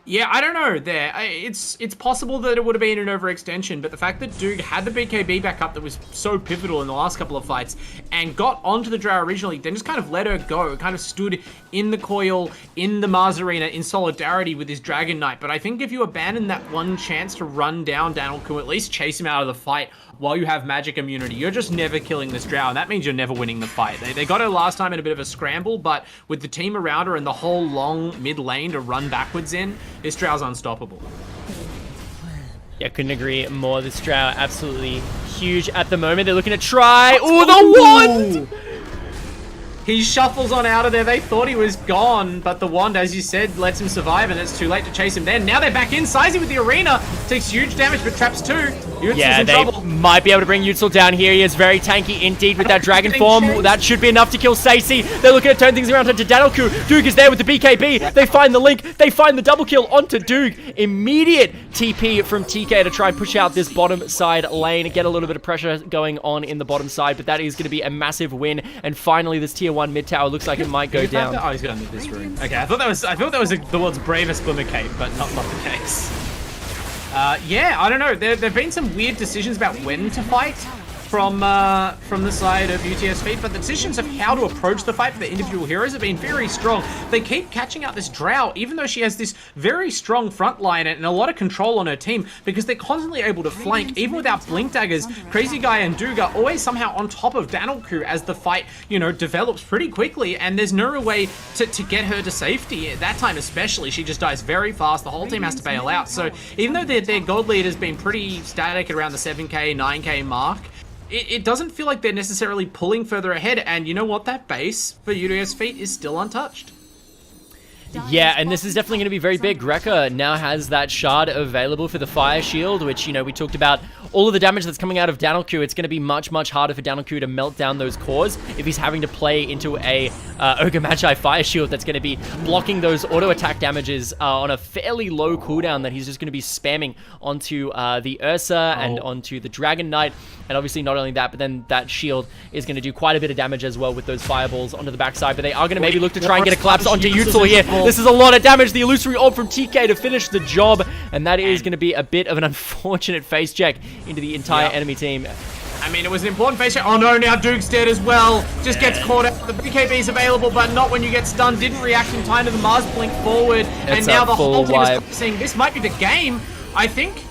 yeah, I don't know there. It's possible that it would have been an overextension, but the fact that Duke had the BKB back up that was so pivotal in the last couple of fights and got onto the Drow originally, then just kind of let her go, kind of stood in the coil, in the Mars Arena, in solidarity with his Dragon Knight. But I think if you abandon that one chance to run down Danoku, at least chase him out of the fight while you have magic immunity, you're just never killing this Drow, and that means you're never winning the fight. They got her last time in a bit of a scramble, but with the team around her and the whole long mid lane to run backwards in, this Drow's unstoppable. Yeah, couldn't agree more. This Drow absolutely huge at the moment. They're looking to try. Oh, the wand! He shuffles on out of there. They thought he was gone, but the wand, as you said, lets him survive, and it's too late to chase him then. Now they're back in. Sizey with the arena. Takes huge damage, but traps two. Yeah, they might be able to bring Utsil down here. He is very tanky indeed with that dragon form. That should be enough to kill Stacey. They're looking to turn things around onto Danelku. Duke is there with the BKB. They find the link. They find the double kill onto Duke. Immediate TP from TK to try and push out this bottom side lane. Get a little bit of pressure going on in the bottom side, but that is going to be a massive win. And finally, this tier 1 mid tower looks like it might go down. Oh, he's going to this room. Okay, I thought that was the world's bravest Glimmer Cape, but not the case. Yeah, I don't know. There've been some weird decisions about when to fight from the side of UTS.FEET, but the decisions of how to approach the fight for the individual heroes have been very strong. They keep catching out this Drow, even though she has this very strong front line and a lot of control on her team, because they're constantly able to flank, even without blink daggers. Crazy Guy and Duke are always somehow on top of Danelku as the fight, you know, develops pretty quickly, and there's no real way to get her to safety. At that time especially, she just dies very fast. The whole team has to bail out. So even though their gold lead has been pretty static at around the 7k, 9k mark, it doesn't feel like they're necessarily pulling further ahead, and you know what? That base for UTS.FEET is still untouched. Yeah, and this is definitely going to be very big. Greca now has that shard available for the fire shield, which, you know, we talked about all of the damage that's coming out of Danelku. It's going to be much, much harder for Danelku to melt down those cores if he's having to play into a Ogre Magi fire shield that's going to be blocking those auto attack damages on a fairly low cooldown that he's just going to be spamming onto the Ursa and onto the Dragon Knight. And obviously not only that, but then that shield is going to do quite a bit of damage as well with those fireballs onto the backside. But they are going to maybe look to try and get a collapse onto Utsil here. This is a lot of damage. The illusory orb from TK to finish the job. And that is going to be a bit of an unfortunate face check into the entire enemy team. I mean, it was an important face check. Oh no, now Duke's dead as well. Just gets caught out. The BKB is available, but not when you get stunned. Didn't react in time to the Mars blink forward. And now the whole team is saying this might be the game. I think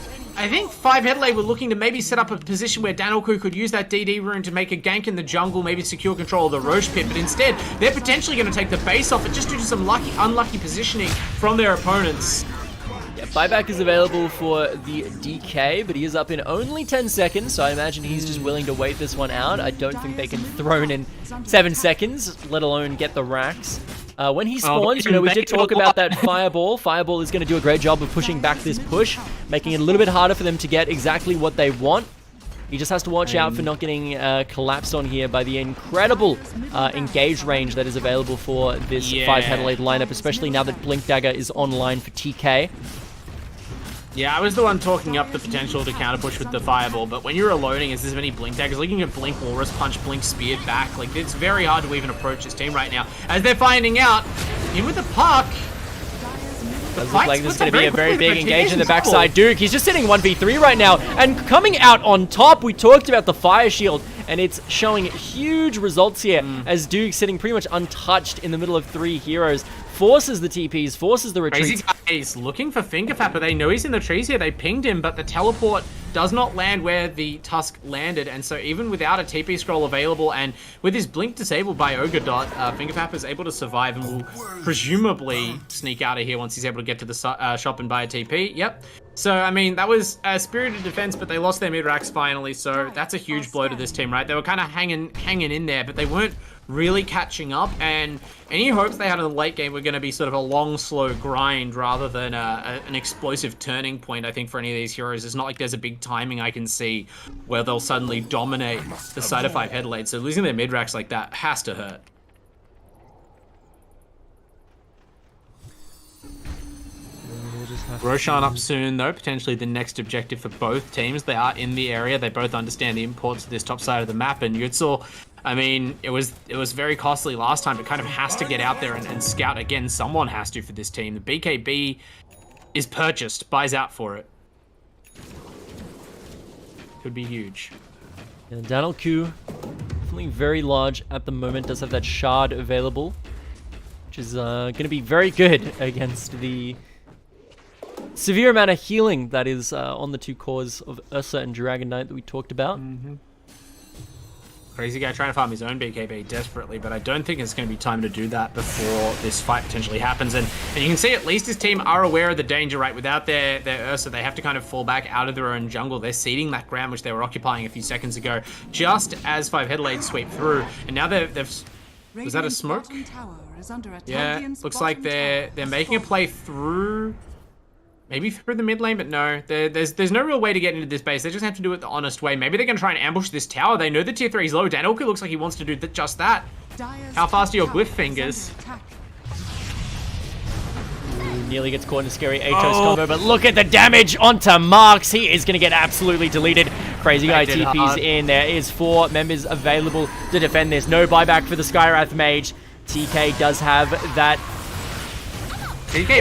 5Headelaide were looking to maybe set up a position where Danelku could use that DD rune to make a gank in the jungle, maybe secure control of the Roche pit, but instead, they're potentially going to take the base off it just due to some unlucky positioning from their opponents. Yeah, buyback is available for the DK, but he is up in only 10 seconds, so I imagine he's just willing to wait this one out. I don't think they can throw in 7 seconds, let alone get the racks. When he spawns, you know, we did talk about that Fireball. Fireball is going to do a great job of pushing back this push, making it a little bit harder for them to get exactly what they want. He just has to watch out for not getting collapsed on here by the incredible engage range that is available for this 5Headelaide lineup, especially now that Blink Dagger is online for TK. Yeah, I was the one talking up the potential to counter push with the Fireball, but when you're reloading as there's many Blink Daggers, like you can Blink Walrus Punch, Blink Speared back, like it's very hard to even approach this team right now. As they're finding out, in with the puck, does look like this is going to be a very big engage in the backside. Duke, he's just sitting 1v3 right now, and coming out on top, we talked about the Fire Shield, and it's showing huge results here, as Duke sitting pretty much untouched in the middle of 3 heroes, forces the TPs, forces the retreats. Crazy Guy is looking for Finger Fapper. They know he's in the trees here. They pinged him, but the teleport does not land where the Tusk landed. And so even without a TP scroll available and with his blink disabled by Ogre Dot, Finger Fapper is able to survive and will presumably sneak out of here once he's able to get to the shop and buy a TP. Yep. So, I mean, that was a spirited defense, but they lost their mid-racks finally, so that's a huge blow to this team, right? They were kind of hanging in there, but they weren't really catching up, and any hopes they had in the late game were going to be sort of a long, slow grind rather than an explosive turning point, I think, for any of these heroes. It's not like there's a big timing I can see where they'll suddenly dominate the side of 5Headelaide, so losing their mid-racks like that has to hurt. Roshan up soon, though. Potentially the next objective for both teams. They are in the area. They both understand the importance of this top side of the map. And Utsil, I mean, it was very costly last time. It kind of has to get out there and scout again. Someone has to for this team. The BKB is purchased, buys out for it. Could be huge. Yeah, Danelku, definitely very large at the moment. Does have that shard available, which is going to be very good against the severe amount of healing that is on the 2 cores of Ursa and Dragon Knight that we talked about. Crazy Guy trying to farm his own BKB desperately, but I don't think it's going to be time to do that before this fight potentially happens. And you can see at least his team are aware of the danger, right? Without their Ursa, they have to kind of fall back out of their own jungle. They're ceding that ground which they were occupying a few seconds ago, just as 5Headelaide sweep through. And now they've Was that a smoke? Yeah, looks like they're making a play through, maybe through the mid lane, but no, there's no real way to get into this base. They just have to do it the honest way. Maybe they're gonna try and ambush this tower. They know the tier 3 is low. Danielku looks like he wants to do just that. How fast are your glyph fingers? Nearly gets caught in a scary Atos combo, but look at the damage onto Marks. He is going to get absolutely deleted. Crazy Guy TP's in. There is 4 members available to defend this. No buyback for the Skywrath Mage. TK does have that.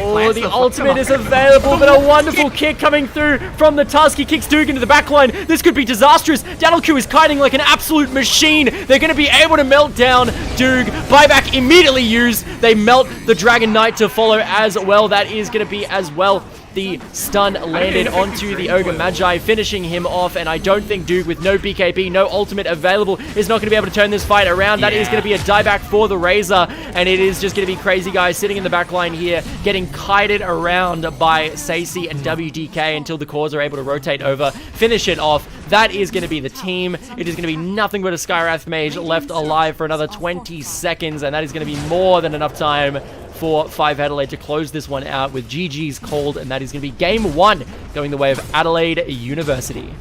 Oh, the ultimate is available, but a wonderful kick coming through from the Tusk. He kicks Doog into the backline. This could be disastrous. Danielku is kiting like an absolute machine. They're going to be able to melt down Doog. Buyback immediately used. They melt the Dragon Knight to follow as well. That is going to be as well. The stun landed onto the Ogre Magi, finishing him off, and I don't think Doog, with no BKB, no ultimate available, is not going to be able to turn this fight around. That is going to be a dieback for the Razor, and it is just going to be Crazy Guy sitting in the back line here, getting kited around by Sacy and WDK until the cores are able to rotate over, finish it off. That is going to be the team. It is going to be nothing but a Skywrath Mage left alive for another 20 seconds, and that is going to be more than enough time for 5Headelaide to close this one out with GG's called, and that is going to be game 1 going the way of Adelaide University.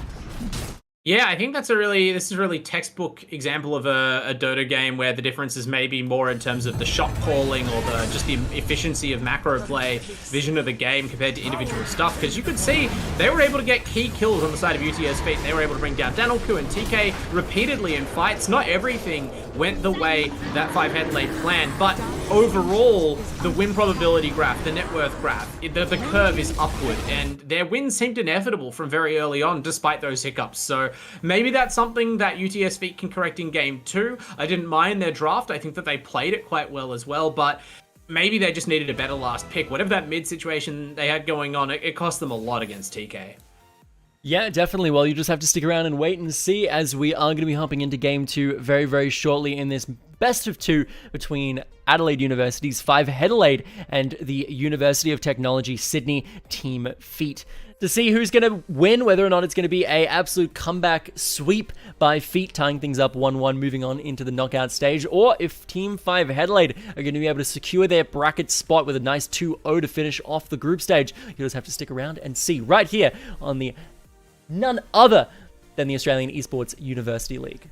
Yeah, I think this is a really textbook example of a Dota game where the difference is maybe more in terms of the shot calling or just the efficiency of macro play, vision of the game compared to individual stuff. Because you could see they were able to get key kills on the side of UTS.FEET. They were able to bring down Danielku and TK repeatedly in fights. Not everything went the way that 5Headelaide planned, but overall, the win probability graph, the net worth graph, the curve is upward, and their wins seemed inevitable from very early on, despite those hiccups. So maybe that's something that UTS.FEET can correct in game 2. I didn't mind their draft. I think that they played it quite well as well, but maybe they just needed a better last pick. Whatever that mid situation they had going on, it cost them a lot against TK. Yeah, definitely. Well, you just have to stick around and wait and see, as we are going to be hopping into game 2 very, very shortly in this best of 2 between Adelaide University's 5Headelaide and the University of Technology Sydney Team FEET. To see who's going to win, whether or not it's going to be a absolute comeback sweep by FEET, tying things up 1-1, moving on into the knockout stage, or if Team 5Headelaide are going to be able to secure their bracket spot with a nice 2-0 to finish off the group stage. You just have to stick around and see right here on the none other than the Australian Esports University League.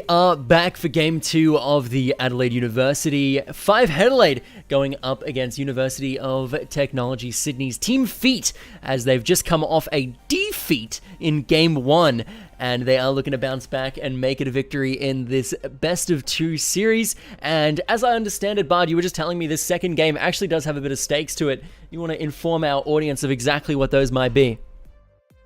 are back for game 2 of the Adelaide University 5Headelaide going up against University of Technology Sydney's Team FEET, as they've just come off a defeat in game 1, and they are looking to bounce back and make it a victory in this best of 2 series. And as I understand it, Bard, you were just telling me this second game actually does have a bit of stakes to it. You want to inform our audience of exactly what those might be?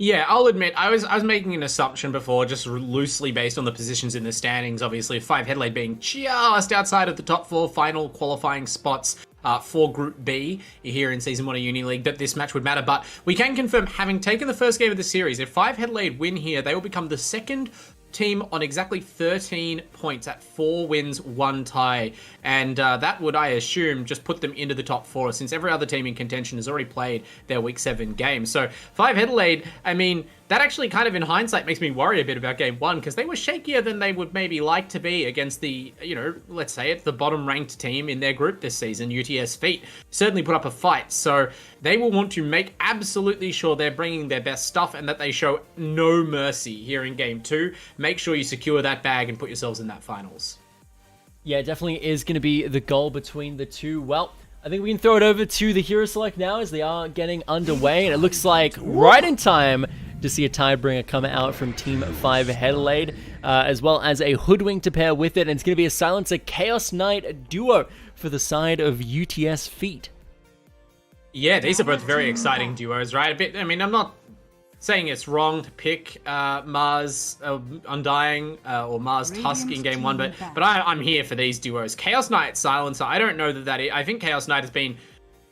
Yeah, I'll admit, I was making an assumption before, just loosely based on the positions in the standings, obviously, 5Headelaide being just outside of the top 4 final qualifying spots for Group B here in Season 1 of Uni League, that this match would matter. But we can confirm, having taken the first game of the series, if 5Headelaide win here, they will become the second team on exactly 13 points at 4 wins, 1 tie. And that would, I assume, just put them into the top 4, since every other team in contention has already played their Week 7 game. So 5Headelaide, I mean, that actually kind of in hindsight makes me worry a bit about game 1, because they were shakier than they would maybe like to be against the, you know, let's say it's the bottom ranked team in their group this season, UTS.FEET. Certainly put up a fight. So they will want to make absolutely sure they're bringing their best stuff and that they show no mercy here in game 2. Make sure you secure that bag and put yourselves in that finals. Yeah, it definitely is going to be the goal between the two. Well, I think we can throw it over to the Hero Select now, as they are getting underway, and it looks like right in time to see a Tidebringer come out from Team 5Headelaide, as well as a Hoodwink to pair with it, and it's going to be a Silencer Chaos Knight duo for the side of UTS.FEET. Yeah, these are both very exciting duos, right? I mean, I'm not saying it's wrong to pick Mars Undying or Mars Tusk in game 1, but I'm here for these duos. Chaos Knight Silencer, I don't know I think Chaos Knight has been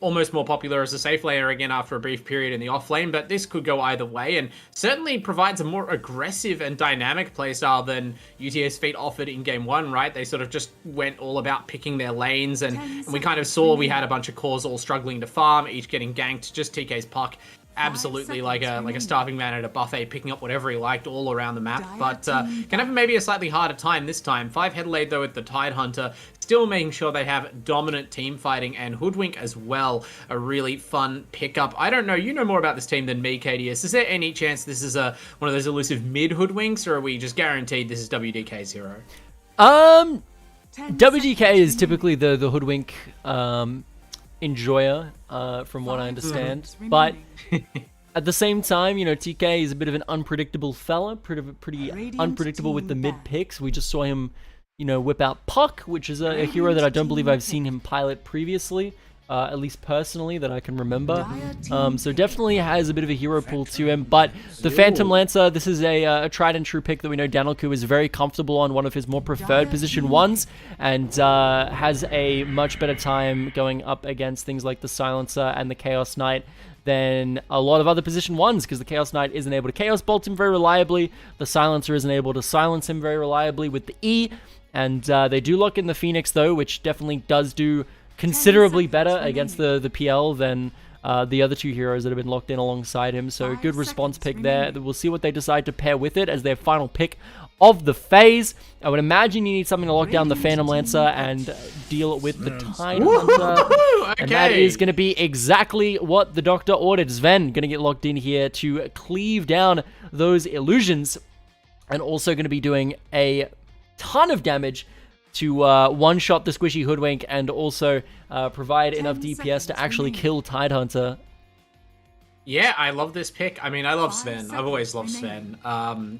almost more popular as a safe laner again after a brief period in the off lane, but this could go either way, and certainly provides a more aggressive and dynamic playstyle than UTS.FEET offered in game 1, right? They sort of just went all about picking their lanes, and we kind of saw we had a bunch of cores all struggling to farm, each getting ganked, just TK's puck. Absolutely like a starving man at a buffet, picking up whatever he liked all around the map, but can have maybe a slightly harder time this time. 5Headelaide, though, with the Tidehunter, still making sure they have dominant team fighting, and Hoodwink as well, a really fun pickup. I don't know, you know more about this team than me, Kadius. Is there any chance this is one of those elusive mid Hoodwinks, or are we just guaranteed this is WDK's hero? WDK is typically the Hoodwink enjoyer, from what I understand, but at the same time, you know, TK is a bit of an unpredictable fella, pretty unpredictable with the mid picks. We just saw him, you know, whip out Puck, which is a hero that I don't believe I've seen him pilot previously, at least personally, that I can remember. So definitely has a bit of a hero pool to him. But the Phantom Lancer, this is a tried and true pick that we know Danielku is very comfortable on, one of his more preferred position 1s, and has a much better time going up against things like the Silencer and the Chaos Knight than a lot of other position 1s, because the Chaos Knight isn't able to Chaos Bolt him very reliably, the Silencer isn't able to silence him very reliably with the E, and they do lock in the Phoenix, though, which definitely does do considerably better against the PL than the other 2 heroes that have been locked in alongside him. So good response pick there. We'll see what they decide to pair with it as their final pick of the phase. I would imagine you need something to lock down the Phantom Lancer and deal with the Tidehunter. Okay. And that is going to be exactly what the Doctor ordered. Sven going to get locked in here to cleave down those illusions, and also going to be doing a ton of damage to one-shot the squishy Hoodwink, and also provide enough DPS to actually kill Tidehunter. Yeah, I love this pick. I mean, I love Sven. I've always loved Sven.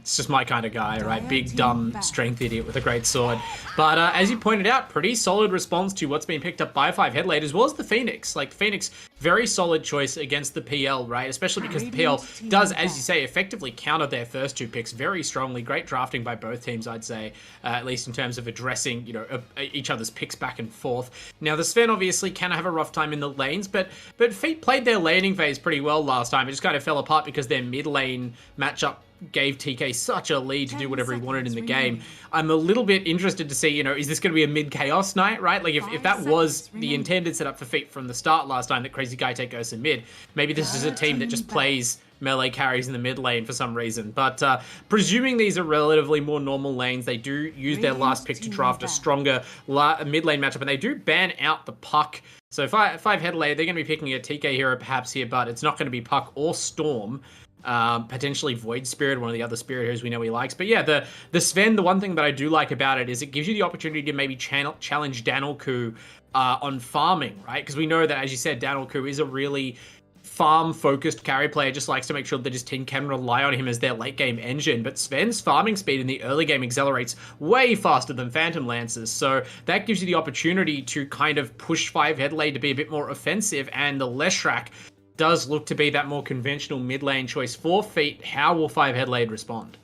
It's just my kind of guy, right? Big, dumb, strength idiot with a great sword. But as you pointed out, pretty solid response to what's been picked up by 5Headelaide, as well as the Phoenix. Like, the Phoenix, very solid choice against the PL, right? Especially because the PL does, as you say, effectively counter their first 2 picks very strongly. Great drafting by both teams, I'd say, at least in terms of addressing, you know, each other's picks back and forth. Now, the Sven obviously can have a rough time in the lanes, but FEET played their laning phase pretty well last time. It just kind of fell apart because their mid lane matchup gave TK such a lead to do whatever he wanted in the game. I'm a little bit interested to see, you know, is this going to be a mid Chaos Knight, right? Like, if that was the intended setup for FEET from the start last time, that Crazy Guy Take goes in mid, maybe this is a team that just plays melee carries in the mid lane for some reason. But presuming these are relatively more normal lanes, they do use their last pick to draft a stronger mid lane matchup, and they do ban out the Puck. So 5Headelaide, they're going to be picking a TK hero perhaps here, but it's not going to be Puck or Storm. Potentially Void Spirit, one of the other spirit heroes we know he likes. But yeah, the Sven, the one thing that I do like about it is it gives you the opportunity to maybe challenge Danilku on farming, right? Because we know that, as you said, Danilku is a really farm-focused carry player, just likes to make sure that his team can rely on him as their late-game engine. But Sven's farming speed in the early game accelerates way faster than Phantom Lances, so that gives you the opportunity to kind of push 5Headelaide to be a bit more offensive, and the Leshrac does look to be that more conventional mid-lane choice for FEET. How will 5Headelaide respond?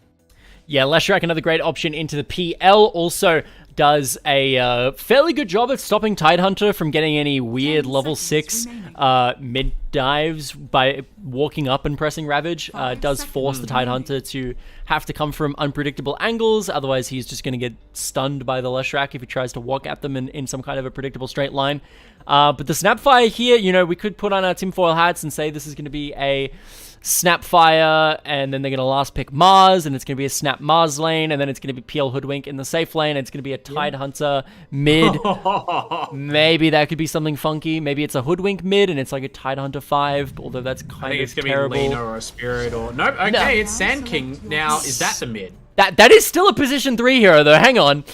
Yeah, Leshrac, another great option into the PL. Also does a fairly good job at stopping Tidehunter from getting any weird level 6 mid dives by walking up and pressing Ravage. Does force the Tidehunter to have to come from unpredictable angles, otherwise he's just going to get stunned by the Leshrac if he tries to walk at them in some kind of a predictable straight line. But the Snapfire here, you know, we could put on our tinfoil hats and say this is going to be a Snapfire, and then they're going to last pick Mars, and it's going to be a Snap Mars lane, and then it's going to be PL Hoodwink in the safe lane, and it's going to be a Tidehunter mid. Maybe that could be something funky. Maybe it's a Hoodwink mid, and it's like a Tidehunter 5, although that's kind of terrible. I think it's going to be Lina or a Spirit or... Nope, okay, no. It's Sand King. Now, is that the mid? That is still a position 3 hero, though. Hang on.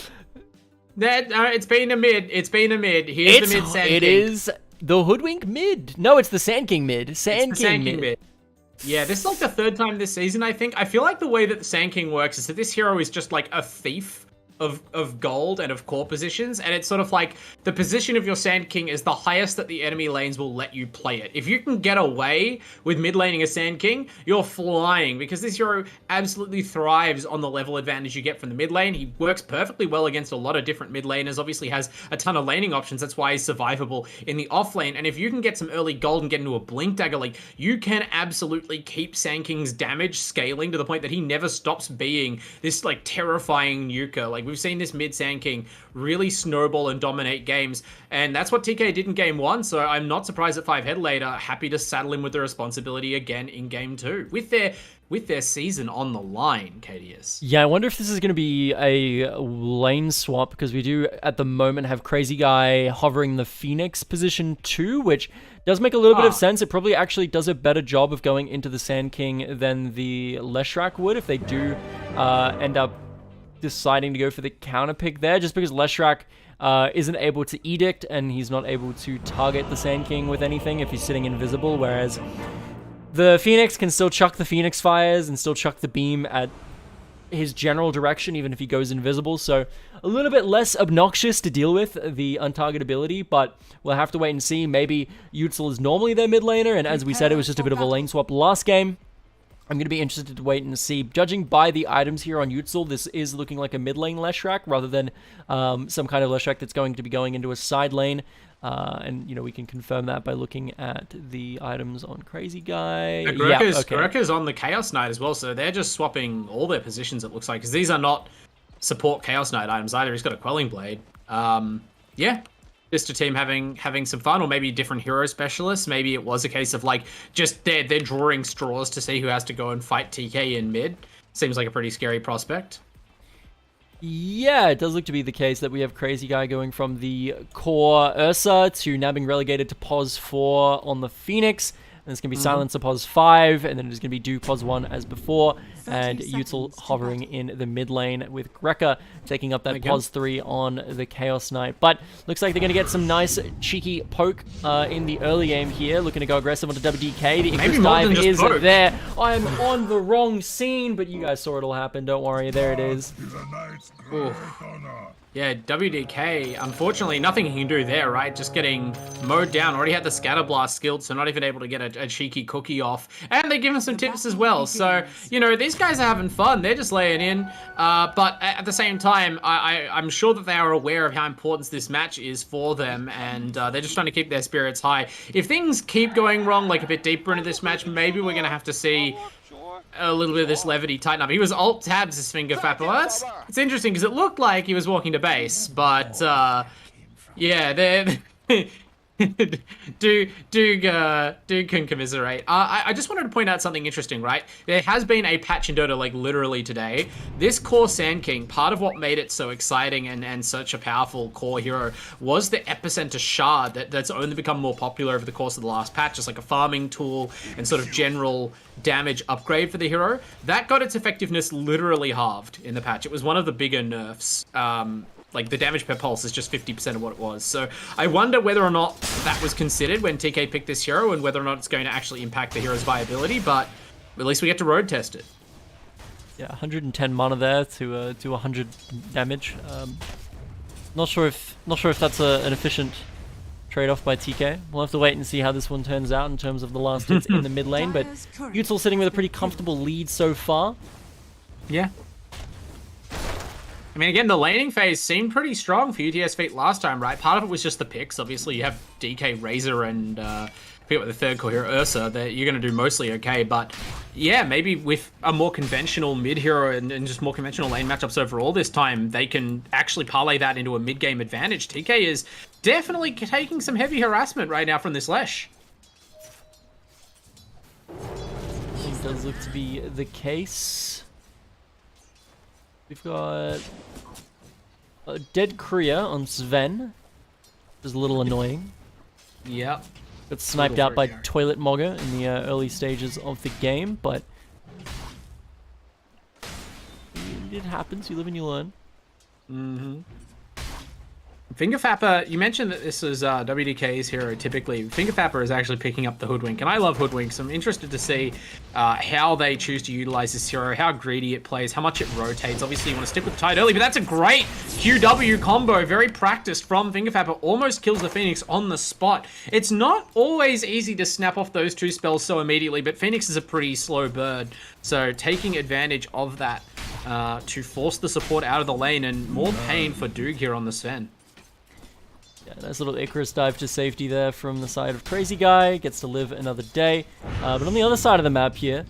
It's been a mid. It's been a mid. Here's the mid Sand King. It is the Hoodwink mid. No, it's the Sand King mid. Sand King mid. Yeah, this is like the 3rd time this season, I think. I feel like the way that the Sand King works is that this hero is just like a thief of gold and of core positions, and it's sort of like the position of your Sand King is the highest that the enemy lanes will let you play it. If you can get away with mid laning a Sand King, you're flying, because this hero absolutely thrives on the level advantage you get from the mid lane. He works perfectly well against a lot of different mid laners, obviously has a ton of laning options, that's why he's survivable in the off lane, and if you can get some early gold and get into a Blink Dagger league, you can absolutely keep Sand King's damage scaling to the point that he never stops being this like terrifying nuker. Like, we've seen this mid Sand King really snowball and dominate games, and that's what TK did in game 1, so I'm not surprised that 5Headelaide are happy to saddle him with the responsibility again in game 2 with their season on the line, Kadius. Yeah, I wonder if this is going to be a lane swap, because we do at the moment have Crazy Guy hovering the Phoenix position 2, which does make a little bit of sense. It probably actually does a better job of going into the Sand King than the Leshrac would if they do end up deciding to go for the counter pick there, just because Leshrac isn't able to edict, and he's not able to target the Sand King with anything if he's sitting invisible, whereas the Phoenix can still chuck the Phoenix Fires and still chuck the beam at his general direction, even if he goes invisible. So a little bit less obnoxious to deal with, the untargetability, but we'll have to wait and see. Maybe Utsil is normally their mid laner, and as we said, it was just a bit of a lane swap last game. I'm going to be interested to wait and see. Judging by the items here on Utsil, this is looking like a mid lane Leshrac rather than some kind of Leshrac that's going to be going into a side lane. And, you know, we can confirm that by looking at the items on Crazy Guy. Gureka's on the Chaos Knight as well, so they're just swapping all their positions, it looks like, because these are not support Chaos Knight items either. He's got a Quelling Blade. Yeah. Just a team having some fun, or maybe different hero specialists. Maybe it was a case of like just they're drawing straws to see who has to go and fight TK in mid. Seems like a pretty scary prospect. Yeah, it does look to be the case that we have Crazy Guy going from the core Ursa to now being relegated to POS 4 on the Phoenix. And it's going to be Silencer POS 5, and then it is going to be Dew POS 1 as before, and Utsil hovering in the mid lane with Greka taking up that POS 3 on the Chaos Knight. But looks like they're going to get some nice cheeky poke in the early game here, looking to go aggressive onto WDK. The Icarus dive is there. I'm on the wrong scene, but you guys saw it all happen. Don't worry, there it is. Yeah, WDK, unfortunately, nothing he can do there, right? Just getting mowed down. Already had the Scatter Blast skilled, so not even able to get a cheeky cookie off. And they give him some tips as well. So, you know, these guys are having fun. They're just laying in. But at the same time, I'm sure that they are aware of how important this match is for them. And they're just trying to keep their spirits high. If things keep going wrong, like a bit deeper into this match, maybe we're going to have to see a little bit of this levity tighten up. He was alt tabs his finger fat, but it's interesting because it looked like he was walking to base, but yeah, Dude can commiserate. I just wanted to point out something interesting, right? There has been a patch in Dota, like, literally today. This core Sand King, part of what made it so exciting and such a powerful core hero was the Epicenter Shard that's only become more popular over the course of the last patch, just like a farming tool and sort of general damage upgrade for the hero. That got its effectiveness literally halved in the patch. It was one of the bigger nerfs. Like, the damage per pulse is just 50% of what it was. So I wonder whether or not that was considered when TK picked this hero and whether or not it's going to actually impact the hero's viability, but at least we get to road test it. Yeah, 110 mana there to do 100 damage. Not sure if that's an efficient trade-off by TK. We'll have to wait and see how this one turns out in terms of the last hits in the mid lane, but Util sitting with a pretty comfortable lead so far. Yeah. I mean, again, the laning phase seemed pretty strong for UTS.FEET last time, right? Part of it was just the picks. Obviously, you have DK, Razor, and I forget what the third core hero, Ursa, that you're going to do mostly okay. But yeah, maybe with a more conventional mid hero and just more conventional lane matchups overall this time, they can actually parlay that into a mid-game advantage. TK is definitely taking some heavy harassment right now from this Lesh. It does look to be the case. We've got a dead Kriya on Sven, which is a little annoying. Yep. Got sniped out by Toilet Mogger in the early stages of the game, but it happens. You live and you learn. Mm-hmm. Fingerfapper, you mentioned that this is WDK's hero typically. Fingerfapper is actually picking up the Hoodwink, and I love Hoodwinks. I'm interested to see how they choose to utilize this hero, how greedy it plays, how much it rotates. Obviously, you want to stick with the tide early, but that's a great QW combo, very practiced from Fingerfapper. Almost kills the Phoenix on the spot. It's not always easy to snap off those two spells so immediately, but Phoenix is a pretty slow bird, so taking advantage of that to force the support out of the lane, and more pain for Doog here on the Sven. Yeah, nice little Icarus dive to safety there from the side of Crazy Guy. Gets to live another day. But on the other side of the map here,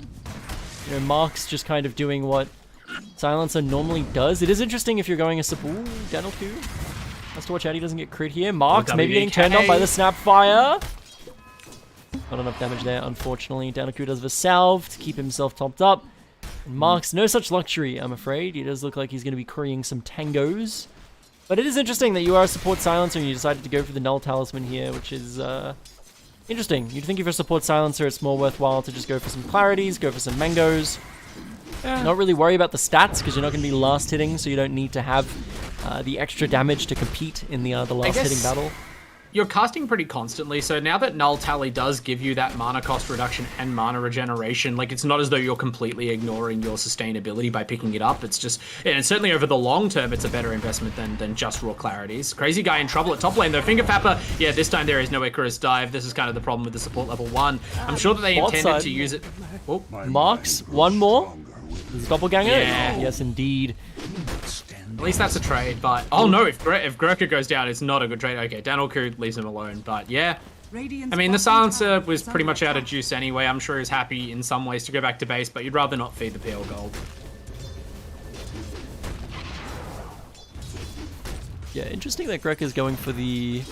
you know, Mark's just kind of doing what Silencer normally does. It is interesting if you're going a support. Ooh, Danielku has to watch out he doesn't get crit here. Mark's maybe getting turned on by the Snapfire. Not enough damage there, unfortunately. Danielku does the salve to keep himself topped up. And Mark's no such luxury, I'm afraid. He does look like he's going to be currying some tangos. But it is interesting that you are a support silencer and you decided to go for the Null Talisman here, which is interesting. You'd think if you're a support silencer, it's more worthwhile to just go for some clarities, go for some mangoes. Yeah. Not really worry about the stats because you're not going to be last hitting, so you don't need to have the extra damage to compete in the last hitting battle. You're casting pretty constantly, so now that Null Tally does give you that mana cost reduction and mana regeneration, like, it's not as though you're completely ignoring your sustainability by picking it up. It's just, and certainly over the long term, it's a better investment than just raw clarities. Crazy Guy in trouble at top lane though. Fingerfapper, yeah, this time there is no Icarus dive. This is kind of the problem with the support level 1. I'm sure that they intended to use it. Oh. Marks, one more. There's a doppelganger? Yeah. Yes, indeed. At least that's a trade, but... Oh no, if Gurkha goes down, it's not a good trade. Okay, Danielku leaves him alone, but yeah. I mean, the Silencer was pretty much out of juice anyway. I'm sure he's happy in some ways to go back to base, but you'd rather not feed the PL gold. Yeah, interesting that Greg is going for the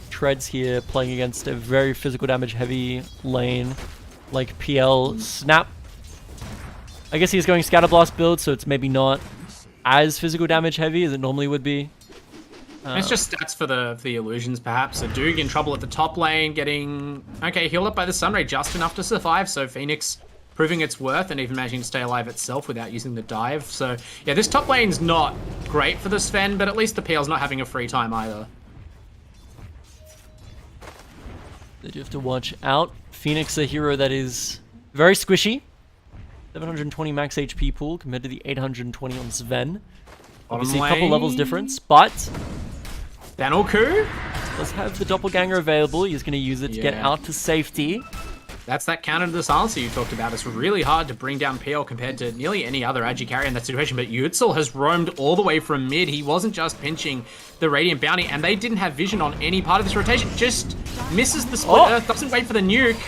treads here, playing against a very physical damage heavy lane like PL Snap. I guess he's going Scatterblast build, so it's maybe not as physical damage heavy as it normally would be. It's just stats for the illusions, perhaps. So Doog in trouble at the top lane, getting... Okay, healed up by the Sunray, just enough to survive. So Phoenix proving its worth and even managing to stay alive itself without using the dive. So yeah, this top lane's not great for the Sven, but at least the PL's not having a free time either. They do have to watch out. Phoenix, a hero that is very squishy. 720 max HP pool compared to the 820 on Sven. Obviously a couple levels difference, but Danielku does have the doppelganger available. He's going to use it to get out to safety. That's that counter to the Silencer you talked about. It's really hard to bring down PL compared to nearly any other Agi carry in that situation, but Yutzil has roamed all the way from mid. He wasn't just pinching the Radiant Bounty, and they didn't have vision on any part of this rotation. Just misses the split Earth, doesn't wait for the nuke.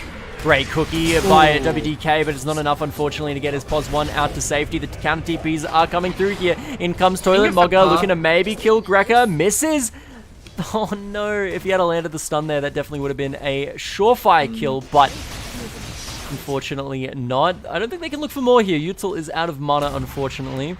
Great cookie by WDK, but it's not enough, unfortunately, to get his POS 1 out to safety. The counter TPs are coming through here. In comes Toilet Mogger, looking to maybe kill Greca. Misses. Oh no, if he had landed the stun there, that definitely would have been a surefire kill, but unfortunately not. I don't think they can look for more here. Utsil is out of mana, unfortunately.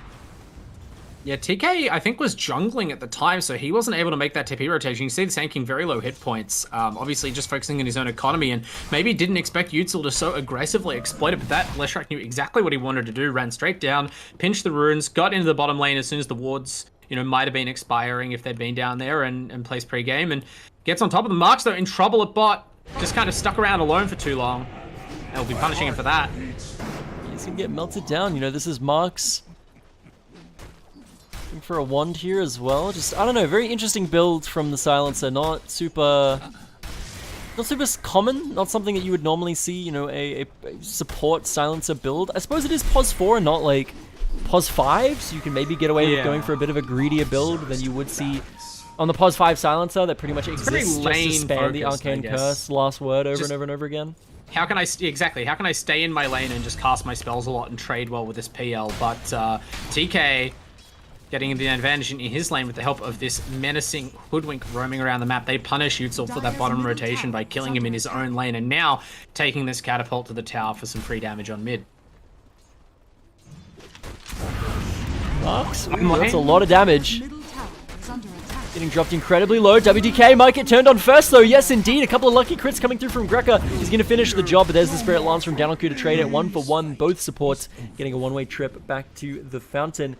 Yeah, TK, I think, was jungling at the time, so he wasn't able to make that TP rotation. You see the Sand King very low hit points, obviously just focusing on his own economy, and maybe didn't expect Utsil to so aggressively exploit it, but that Leshrac knew exactly what he wanted to do, ran straight down, pinched the runes, got into the bottom lane as soon as the wards, you know, might have been expiring if they'd been down there, and plays pre-game, and gets on top of the Marks, though, in trouble at bot. Just kind of stuck around alone for too long. They'll be punishing him for that. He's gonna get melted down, you know, this is Marks. For a wand here as well. Just, I don't know, very interesting build from the Silencer. Not super common. Not something that you would normally see, you know, a support Silencer build. I suppose it is POS 4 and not like POS 5, so you can maybe get away with going for a bit of a greedier build than you would see on the POS 5 Silencer that pretty much exists just to spam the Arcane Curse last word over and over and over again. How can I stay in my lane and just cast my spells a lot and trade well with this PL? But TK getting the advantage in his lane with the help of this menacing Hoodwink roaming around the map. They punish Utsil for that bottom rotation by killing him in his own lane, and now taking this catapult to the tower for some free damage on mid. Marks, that's a lot of damage. Getting dropped incredibly low. WDK might get turned on first, though. Yes, indeed. A couple of lucky crits coming through from Greca. He's going to finish the job, but there's the Spirit Lance from Danoku to trade it 1-for-1. Both supports getting a one-way trip back to the fountain.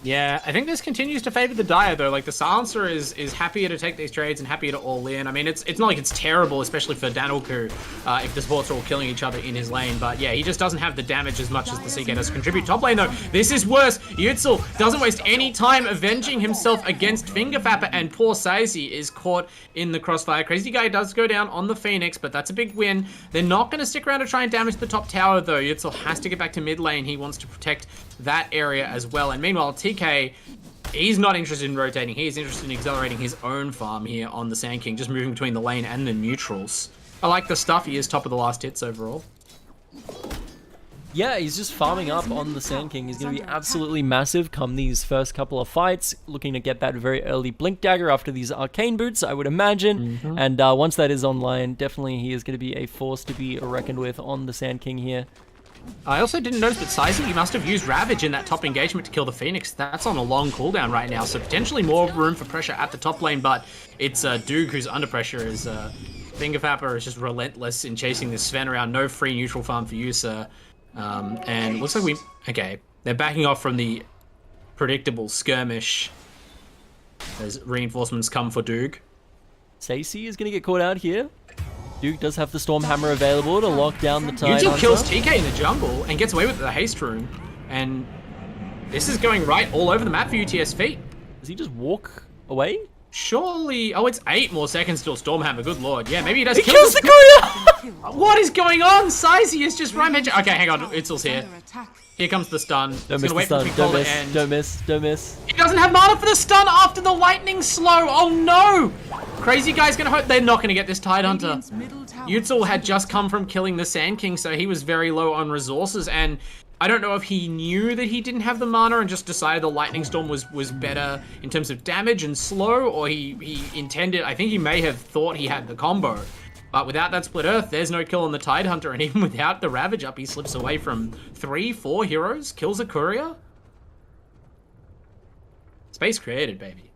Yeah, I think this continues to favor the Dire, though. Like, the Silencer is happier to take these trades and happier to all in. I mean, it's not like it's terrible, especially for Danoku, if the supports are all killing each other in his lane. But yeah, he just doesn't have the damage as much as the CK does contribute. Top lane, though, this is worse. Utsil doesn't waste any time avenging himself against Fingerfapper, and poor Saisi is caught in the crossfire. Crazy Guy does go down on the Phoenix, but that's a big win. They're not going to stick around to try and damage the top tower, though. Utsil has to get back to mid lane. He wants to protect that area as well. And meanwhile, TK, he's not interested in rotating. He is interested in accelerating his own farm here on the Sand King, just moving between the lane and the neutrals. I like the stuff. He is top of the last hits overall. Yeah, he's just farming up on the Sand King. He's going to be absolutely massive come these first couple of fights. Looking to get that very early Blink Dagger after these Arcane Boots, I would imagine. And once that is online, definitely he is going to be a force to be reckoned with on the Sand King here. I also didn't notice, but Saisi must have used Ravage in that top engagement to kill the Phoenix. That's on a long cooldown right now, so potentially more room for pressure at the top lane, but it's Doog who's under pressure, as Fingerfapper is just relentless in chasing this Sven around. No free neutral farm for you, sir. And it looks like okay, they're backing off from the predictable skirmish as reinforcements come for Doog. Saisi is going to get caught out here. Duke does have the Storm Hammer available to lock down the Tide Utsil kills TK in the jungle and gets away with the haste rune. And this is going right all over the map for UTS.FEET. Does he just walk away? Surely. Oh, it's 8 more seconds till Storm Hammer. Good lord. Yeah, maybe he does kill the courier! What is going on? Saisi is just right. Okay, hang on. Utsil's here. Here comes the stun. Don't miss the stun. Don't miss. He doesn't have mana for the stun after the lightning slow. Oh no! Crazy Guy's gonna hope they're not gonna get this Tidehunter. Utsil had just come from killing the Sand King, so he was very low on resources, and I don't know if he knew that he didn't have the mana and just decided the Lightning Storm was better in terms of damage and slow, or he intended, I think he may have thought he had the combo. But without that Split Earth, there's no kill on the Tidehunter, and even without the Ravage up, he slips away from 3-4 heroes, kills a courier. Space created, baby.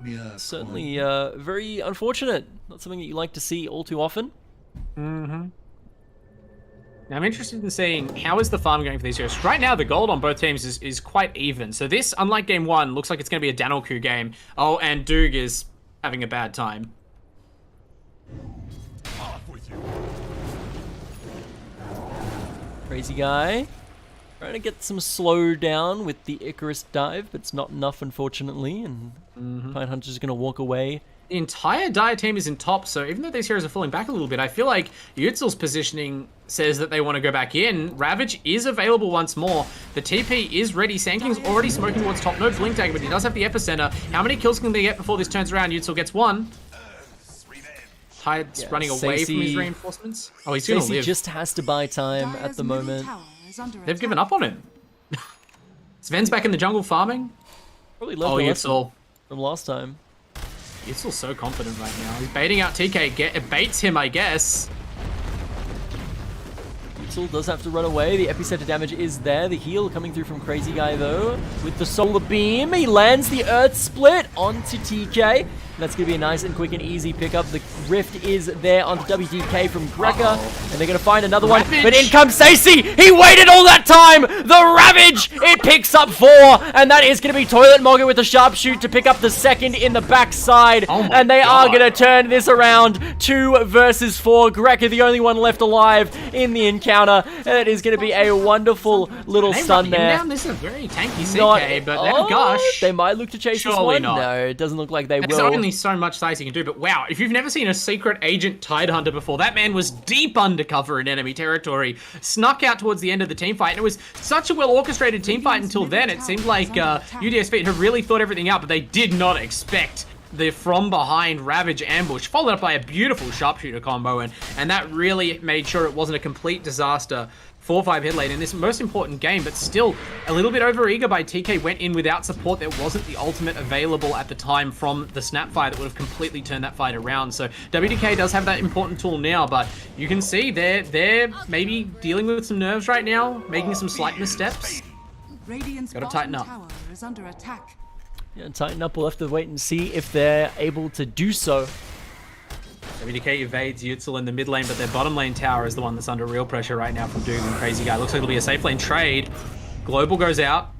Yeah, certainly very unfortunate. Not something that you like to see all too often. Now I'm interested in seeing how is the farm going for these heroes. Right now, the gold on both teams is quite even. So this, unlike game 1, looks like it's going to be a Danoku game. Oh, and Doog is having a bad time. Crazy Guy trying to get some slow down with the Icarus dive, but it's not enough, unfortunately, and Tidehunter's going to walk away. The entire Dire team is in top, so even though these heroes are falling back a little bit, I feel like Utsil's positioning says that they want to go back in. Ravage is available once more. The TP is ready. Sand King's already smoking towards top. No Blink Dagger, but he does have the Epicenter. How many kills can they get before this turns around? Utsil gets 1. Tide's running away from his reinforcements. Oh, he's going to live. Just has to buy time at the moment. They've given up on him. Sven's back in the jungle farming. Probably Utsil. from last time. He's still so confident right now. He's baiting out TK. Baits him, I guess. UTS does have to run away. The epicenter damage is there. The heal coming through from Crazy Guy, though. With the solar beam, he lands the Earth Split onto TK. That's going to be a nice and quick and easy pickup. The Rift is there onto WDK from Greca. And they're going to find another one. But in comes Stacey. He waited all that time. The Ravage. It picks up 4. And that is going to be Toilet Mogger with the sharpshoot to pick up the second in the backside. And they are going to turn this around. 2 versus 4. Greca, the only one left alive in the encounter. And it is going to be a wonderful little stun there. This is a very tanky CK, but oh gosh. They might look to chase this one. Not. No, it doesn't look like they will. There's only so much size you can do, but wow, if you've never seen a secret agent Tidehunter before, that man was deep undercover in enemy territory, snuck out towards the end of the team fight, and it was such a well-orchestrated team fight until then. It seemed like UTS.FEET had really thought everything out, but they did not expect the from behind Ravage ambush, followed up by a beautiful sharpshooter combo, and that really made sure it wasn't a complete disaster for 5Headelaide in this most important game. But still a little bit overeager by TK. Went in without support. There wasn't the ultimate available at the time from the Snapfire that would have completely turned that fight around. So WDK does have that important tool now, but you can see they're maybe dealing with some nerves right now, making some slight missteps. Gotta tighten up. Is under attack. Yeah, tighten up. We'll have to wait and see if they're able to do so. WDK evades UTS in the mid lane, but their bottom lane tower is the one that's under real pressure right now from Doog and Crazy Guy. Looks like it'll be a safe lane trade. Global goes out.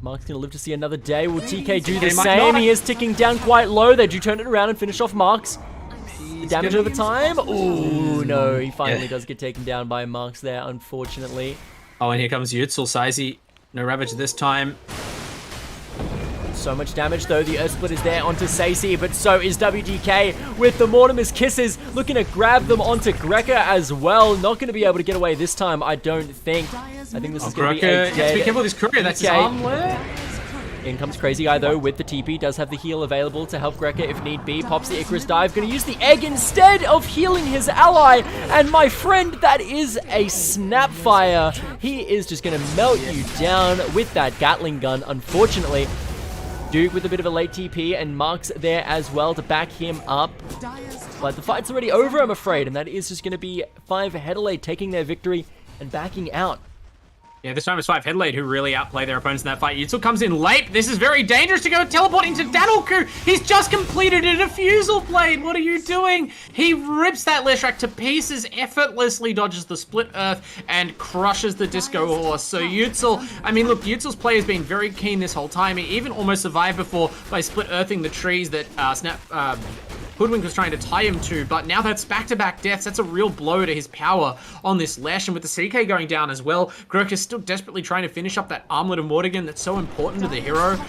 Mark's going to live to see another day. Will TK do the same? He is ticking down quite low. They do turn it around and finish off Marks. Damage over time. Ooh, no. He finally does get taken down by Marks there, unfortunately. Oh, and here comes UTS. Sizey. No Ravage this time. So much damage, though. The Earth Split is there onto Stacey, but so is WDK with the Mortimer's Kisses, looking to grab them onto Greca as well. Not going to be able to get away this time, I don't think. I think this is going to be a dead. Be careful with his courier. That's his armlet. In comes Crazy Guy, though, with the TP. Does have the heal available to help Greca if need be. Pops the Icarus dive. Going to use the egg instead of healing his ally. And my friend, that is a Snapfire. He is just going to melt you down with that Gatling gun, unfortunately. Duke with a bit of a late TP, and Mark's there as well to back him up. But the fight's already over, I'm afraid, and that is just going to be 5Headelaide taking their victory and backing out. Yeah, this time it's 5Headelaide who really outplay their opponents in that fight. UTS comes in late. This is very dangerous to go teleporting to Daddleku. He's just completed a defusal blade. What are you doing? He rips that Leshrac to pieces, effortlessly dodges the split earth, and crushes the Disco Horse. So UTS, I mean, look, UTS play has been very keen this whole time. He even almost survived before by split earthing the trees that Hoodwink was trying to tie him to, but now that's back-to-back deaths. That's a real blow to his power on this Lash, and with the CK going down as well, Grok is still desperately trying to finish up that Armlet of Mortigan that's so important to the hero.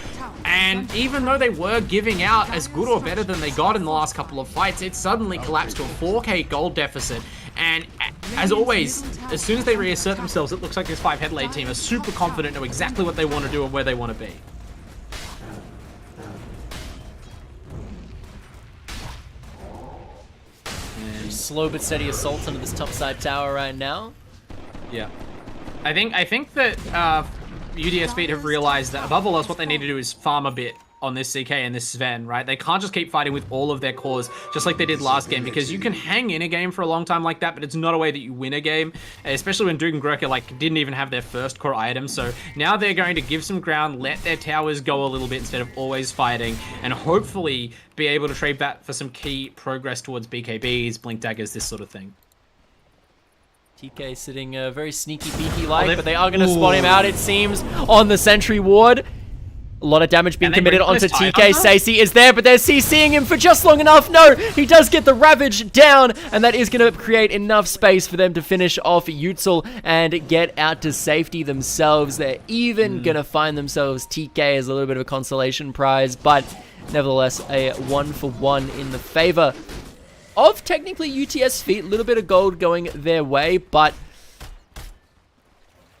And even though they were giving out as good or better than they got in the last couple of fights, it suddenly collapsed to a 4k gold deficit. And as always, as soon as they reassert themselves, it looks like this 5Headelaide team are super confident, know exactly what they want to do and where they want to be. Slow but steady assaults under this top side tower right now. Yeah. I think that UTS.FEET have realized that above all else what they need to do is farm a bit on this CK and this Sven, right? They can't just keep fighting with all of their cores just like they did last game, because you can hang in a game for a long time like that, but it's not a way that you win a game, especially when Duke and Greca didn't even have their first core item. So now they're going to give some ground, let their towers go a little bit instead of always fighting, and hopefully be able to trade that for some key progress towards BKBs, Blink Daggers, this sort of thing. TK sitting very sneaky beaky-like, but they are going to spot him out, it seems, on the sentry ward. A lot of damage being committed onto TK. Stacey is there, but they're CCing him for just long enough. No, he does get the Ravage down, and that is going to create enough space for them to finish off UTS and get out to safety themselves. They're even going to find themselves TK as a little bit of a consolation prize, but nevertheless, a 1-for-1 in the favor of technically UTS.FEET. A little bit of gold going their way, but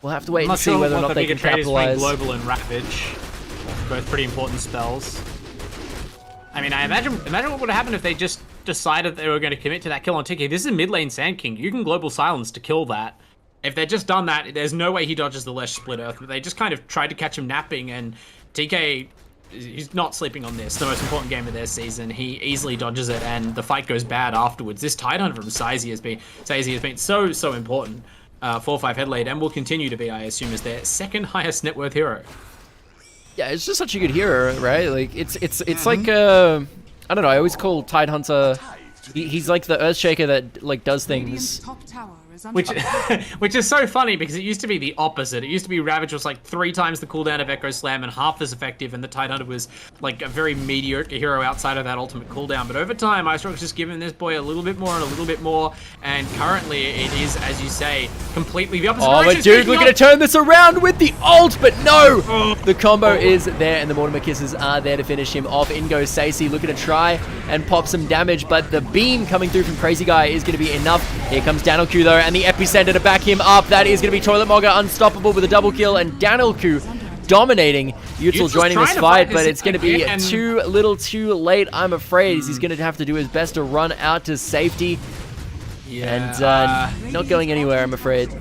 we'll have to wait and see whether or not they can capitalize. Global and Ravage. Both pretty important spells. I mean, I imagine what would have happened if they just decided they were going to commit to that kill on TK. This is a mid lane Sand King. You can Global Silence to kill that. If they'd just done that, there's no way he dodges the Lesh Split Earth. But they just kind of tried to catch him napping, and TK he's not sleeping on this. The most important game of their season. He easily dodges it, and the fight goes bad afterwards. This Tidehunter from Saisi has been so important for 5Headelaide, and will continue to be, I assume, as their second highest net worth hero. Yeah, it's just such a good hero, right? Like it's like I don't know. I always call Tidehunter. He's like the Earthshaker that like does things. Which is so funny because it used to be the opposite. It used to be Ravage was like 3 times the cooldown of Echo Slam and half as effective, and the Tidehunter was like a very mediocre hero outside of that ultimate cooldown. But over time, Icerock's just given this boy a little bit more and a little bit more, and currently it is, as you say, completely the opposite. Oh, but dude, we're gonna turn this around with the ult, but no! The combo is there, and the Mortimer Kisses are there to finish him off. In goes Saisi, looking to try and pop some damage, but the beam coming through from Crazy Guy is gonna be enough. Here comes Danielku though, and the epicenter to back him up. That is going to be Toilet Mogger unstoppable with a double kill, and Danielku dominating. Utsil joining this fight, but it's going to be too little too late, I'm afraid. He's going to have to do his best to run out to safety. Yeah, and not going anywhere, I'm afraid.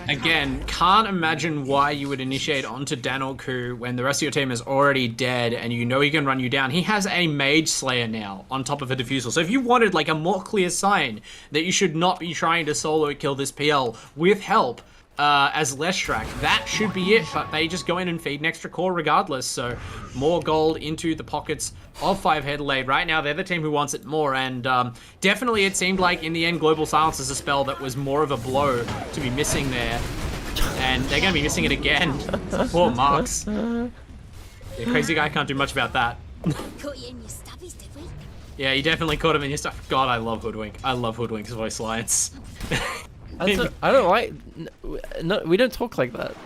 Again, can't imagine why you would initiate onto Danielku when the rest of your team is already dead and you know he can run you down. He has a Mage Slayer now on top of a Diffusal. So if you wanted like a more clear sign that you should not be trying to solo kill this PL with help, as Leshrac, that should be it, but they just go in and feed an extra core regardless. So more gold into the pockets of 5Headelaide. Right now they're the team who wants it more, and definitely it seemed like in the end Global Silence is a spell that was more of a blow to be missing there, and they're going to be missing it again. Poor Marks. Yeah, Crazy Guy can't do much about that. Caught you in your stubbies, did we? Yeah, you definitely caught him in your stuff. God, I love Hoodwink. I love Hoodwink's voice lines. I don't like. No, we don't talk like that.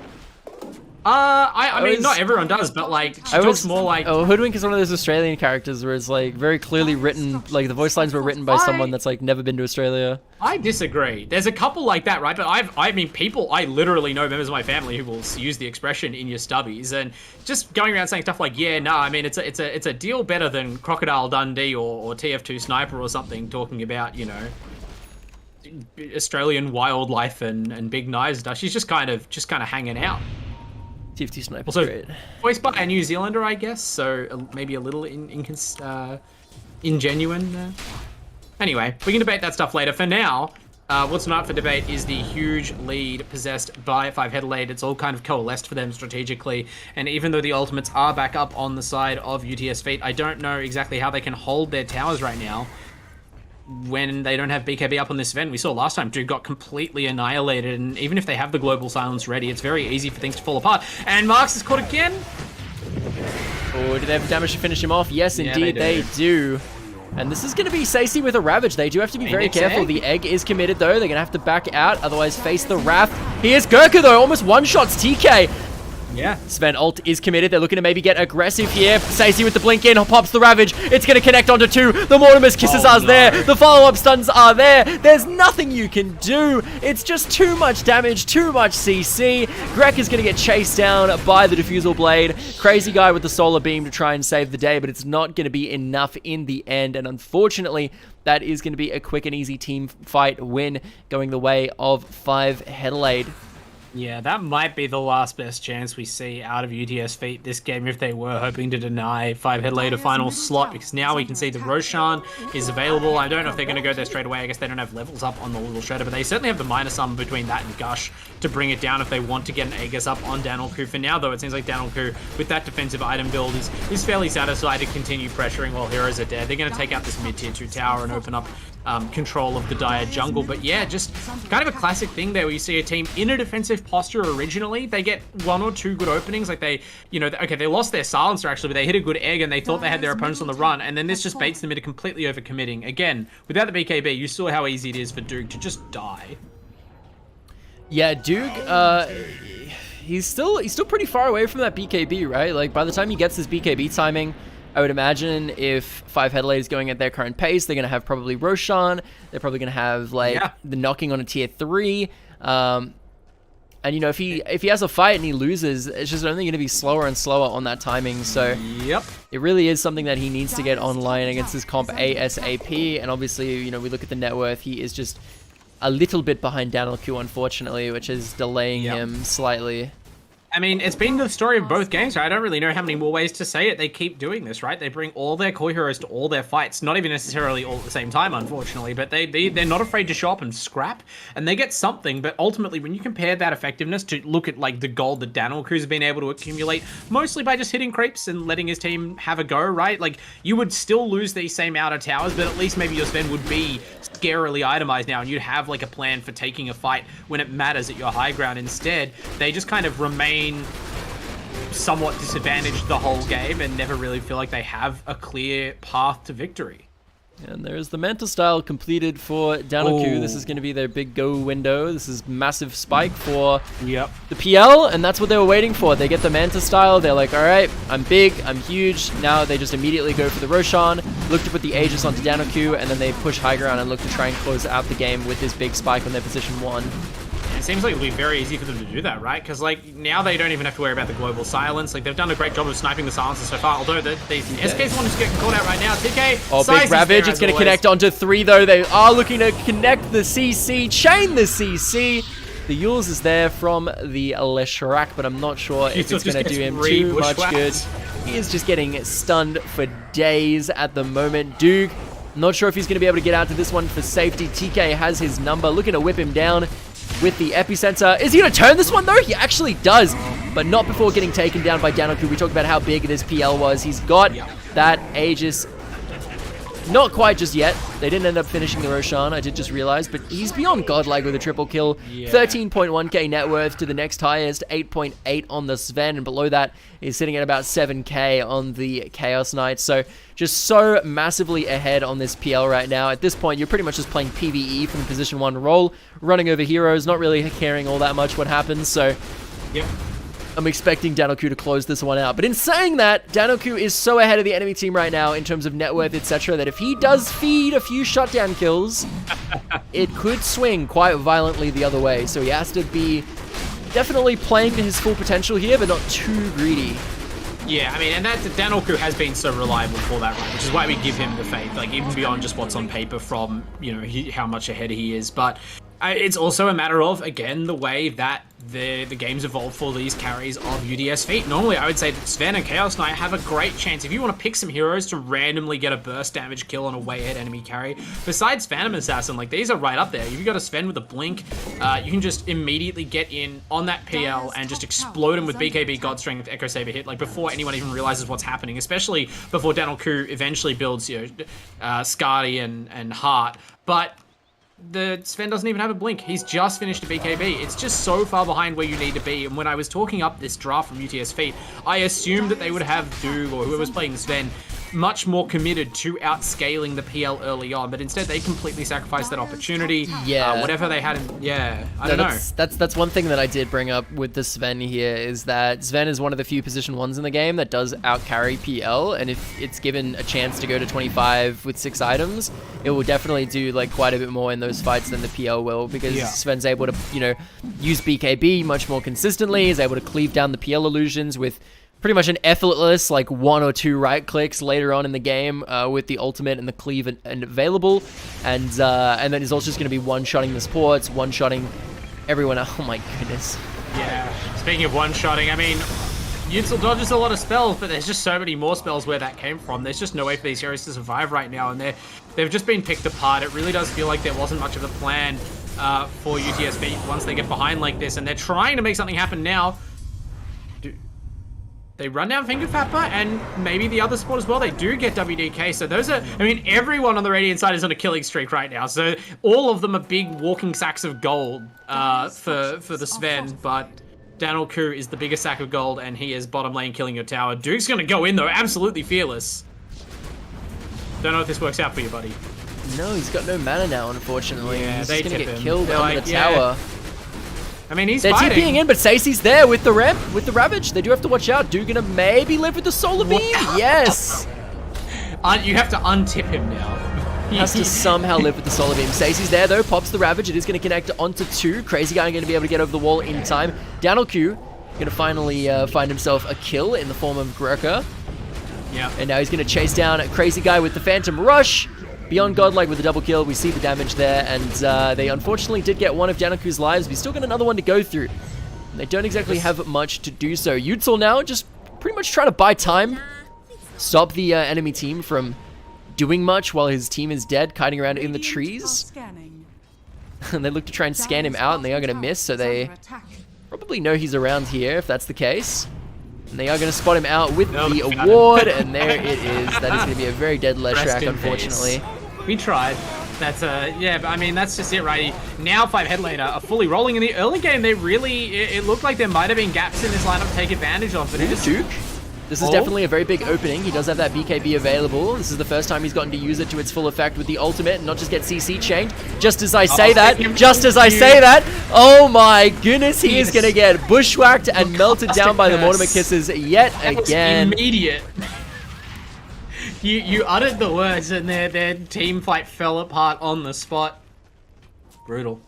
I mean, not everyone does, but like, she talks more like. Oh, Hoodwink is one of those Australian characters where it's like very clearly written. Like the voice lines were written by someone that's like never been to Australia. I disagree. There's a couple like that, right? But I mean, I literally know members of my family who will use the expression "in your stubbies," and just going around saying stuff like, "Yeah, no, I mean, it's a deal better than Crocodile Dundee or TF2 Sniper or something," talking about, you know, Australian wildlife and big knives and stuff. She's just kind of hanging out. TF2 Sniper's also great. Voiced by a New Zealander, I guess, so maybe a little ingenuine. Anyway, we can debate that stuff later. For now, what's not for debate is the huge lead possessed by 5Headelaide. It's all kind of coalesced for them strategically, and even though the ultimates are back up on the side of UTS.FEET, I don't know exactly how they can hold their towers right now when they don't have BKB up on this event. We saw last time Dude got completely annihilated, and even if they have the Global Silence ready, it's very easy for things to fall apart. And Marks is caught again. Oh, do they have damage to finish him off? Yes, indeed, they do. And this is going to be Saisi with a Ravage. They do have to be very careful. The egg is committed, though. They're going to have to back out, otherwise face the Wrath. Here's Gurkha, though. Almost one-shots TK. Yeah. Sven ult is committed. They're looking to maybe get aggressive here. Saisi with the blink in, pops the Ravage. It's going to connect onto 2. The Mortimer's Kisses are there. The follow-up stuns are there. There's nothing you can do. It's just too much damage, too much CC. Grek is going to get chased down by the Diffusal Blade. Crazy Guy with the Solar Beam to try and save the day, but it's not going to be enough in the end. And unfortunately, that is going to be a quick and easy team fight win going the way of 5Headelaide. Yeah, that might be the last best chance we see out of UTS.FEET this game if they were hoping to deny 5Headelaide a final slot, because now we can see the Roshan is available. I don't know if they're going to go there straight away. I guess they don't have levels up on the Little Shredder, but they certainly have the minor sum between that and Gush to bring it down if they want to get an Aegis up on Danielku. For now, though, it seems like Danielku, with that defensive item build, is fairly satisfied to continue pressuring while heroes are dead. They're going to take out this mid-tier 2 tower and open up control of the dire jungle. But yeah, just kind of a classic thing there where you see a team in a defensive posture originally. They get 1 or 2 good openings. Like they, you know, okay, they lost their silencer actually, but they hit a good egg and they thought they had their opponents on the run. And then this just baits them into completely overcommitting. Again, without the BKB, you saw how easy it is for Duke to just die. Yeah, Duke, he's still pretty far away from that BKB, right? Like by the time he gets his BKB timing, I would imagine if 5Headelaide is going at their current pace, they're going to have probably Roshan. They're probably going to have like the knocking on a tier 3. And you know, if he has a fight and he loses, it's just only going to be slower and slower on that timing. So it really is something that he needs to get online against his comp ASAP. And obviously, you know, we look at the net worth, he is just a little bit behind Danielku, unfortunately, which is delaying him slightly. I mean, it's been the story of both games, right? I don't really know how many more ways to say it. They keep doing this, right? They bring all their core heroes to all their fights. Not even necessarily all at the same time, unfortunately, but they're not afraid to show up and scrap, and they get something. But ultimately, when you compare that effectiveness to look at like the gold that Daniel-Ku's been able to accumulate, mostly by just hitting creeps and letting his team have a go, right? Like, you would still lose these same outer towers, but at least maybe your Sven would be scarily itemized now, and you'd have like a plan for taking a fight when it matters at your high ground. Instead, they just kind of remain somewhat disadvantaged the whole game and never really feel like they have a clear path to victory. And there's the Manta style completed for Daniel-Ku. This is going to be their big go window. This is massive spike for the PL, and that's what they were waiting for. They get the Manta style. They're like, all right, I'm big, I'm huge. Now they just immediately go for the Roshan, look to put the Aegis onto Daniel-Ku, and then they push high ground and look to try and close out the game with this big spike on their position 1. It seems like it'll be very easy for them to do that, right? Because, like, now they don't even have to worry about the global silence. Like, they've done a great job of sniping the silences so far, although these SK's one is getting called out right now. TK, oh, big Ravage. It's going to connect onto 3, though. They are looking to connect the CC, chain the CC. The Yules is there from the Leshrac, but I'm not sure if it's going to do him too much good. He is just getting stunned for days at the moment. Doog, not sure if he's going to be able to get out to this one for safety. TK has his number, looking to whip him down with the epicenter. Is he going to turn this one though? He actually does, but not before getting taken down by Daniel-Ku. We talked about how big this PL was. He's got that Aegis. Not quite just yet. They didn't end up finishing the Roshan, I did just realize, but he's beyond godlike with a triple kill. 13.1k net worth to the next highest, 8.8 on the Sven, and below that is sitting at about 7k on the Chaos Knight. So just so massively ahead on this PL right now. At this point, you're pretty much just playing PvE from the position 1 role, running over heroes, not really caring all that much what happens. So I'm expecting Daniel-Ku to close this one out. But in saying that, Daniel-Ku is so ahead of the enemy team right now in terms of net worth, etc., that if he does feed a few shutdown kills, it could swing quite violently the other way. So he has to be definitely playing to his full potential here, but not too greedy. Yeah, I mean, and that Daniel-Ku has been so reliable for that, right? Which is why we give him the faith, like, even beyond just what's on paper from, you know, how much ahead he is. But it's also a matter of, again, the way that the game's evolved for these carries of UTS.FEET. Normally, I would say that Sven and Chaos Knight have a great chance. If you want to pick some heroes to randomly get a burst damage kill on a way ahead enemy carry, besides Phantom Assassin, like, these are right up there. If you've got a Sven with a blink, you can just immediately get in on that PL and just explode him with BKB, God Strength, Echo Saber hit, like, before anyone even realizes what's happening, especially before Daniel-Ku eventually builds, you know, Skadi and Heart. But the Sven doesn't even have a blink. He's just finished a BKB. It's just so far behind where you need to be. And when I was talking up this draft from UTS.FEET, I assumed that they would have Doog or whoever was playing Sven much more committed to outscaling the PL early on, but instead they completely sacrificed that opportunity. Whatever they had in, I don't know. That's one thing that I did bring up with the Sven here, is that Sven is one of the few position 1s in the game that does outcarry PL, and if it's given a chance to go to 25 with 6 items, it will definitely do like quite a bit more in those fights than the PL will, because Sven's able to, you know, use BKB much more consistently, is able to cleave down the PL illusions with pretty much an effortless, like, 1 or 2 right clicks later on in the game with the ultimate and the cleave and available, and then he's also just going to be one-shotting the supports, one-shotting everyone else. Oh my goodness. Yeah. Speaking of one-shotting, I mean, Yutzil dodges a lot of spells, but there's just so many more spells where that came from. There's just no way for these heroes to survive right now, and they've just been picked apart. It really does feel like there wasn't much of a plan for UTS.FEET once they get behind like this, and they're trying to make something happen now. They run down Finger Fapper, and maybe the other spot as well. They do get WDK, so those are, I mean, everyone on the Radiant side is on a killing streak right now, so all of them are big walking sacks of gold for the Sven, but Daniel-Ku is the biggest sack of gold, and he is bottom lane killing your tower. Duke's gonna go in though, absolutely fearless. Don't know if this works out for you, buddy. No, he's got no mana now, unfortunately. Yeah, he's they gonna get him. killed on the tower. I mean, he's They're fighting. TPing in, but Stacey's there with the ramp, with the Ravage. They do have to watch out. Duke gonna maybe live with the Solar Beam? Yes! You have to untip him now. Has to somehow live with the Solar Beam. Stacey's there though, pops the Ravage. It is gonna connect onto 2. Crazy Guy gonna be able to get over the wall in time. Daniel-Ku gonna finally find himself a kill in the form of Gurkha. Yeah. And now he's gonna chase down Crazy Guy with the Phantom Rush. Beyond Godlike with the double kill, we see the damage there, and they unfortunately did get one of Daniel-Ku's lives. We still got another one to go through. They don't exactly have much to do so. Utsil now just pretty much trying to buy time, stop the enemy team from doing much while his team is dead, kiting around in the trees. And they look to try and scan him out, and they are going to miss, so they probably know he's around here, if that's the case. And they are going to spot him out with the award, and there it is. That is going to be a very dead Leshrac, unfortunately. We tried. That's yeah, but I mean, that's just it, right? Now 5Headelaide are fully rolling. In the early game, they really, it looked like there might have been gaps in this lineup to take advantage of, but it is Duke. This is definitely a very big opening. He does have that BKB available. This is the first time he's gotten to use it to its full effect with the ultimate and not just get CC chained. Just as I say that, oh my goodness, he is going to get bushwhacked and melted down by the Mortimer Kisses yet again. Immediate. You uttered the words and their team fight fell apart on the spot. Brutal.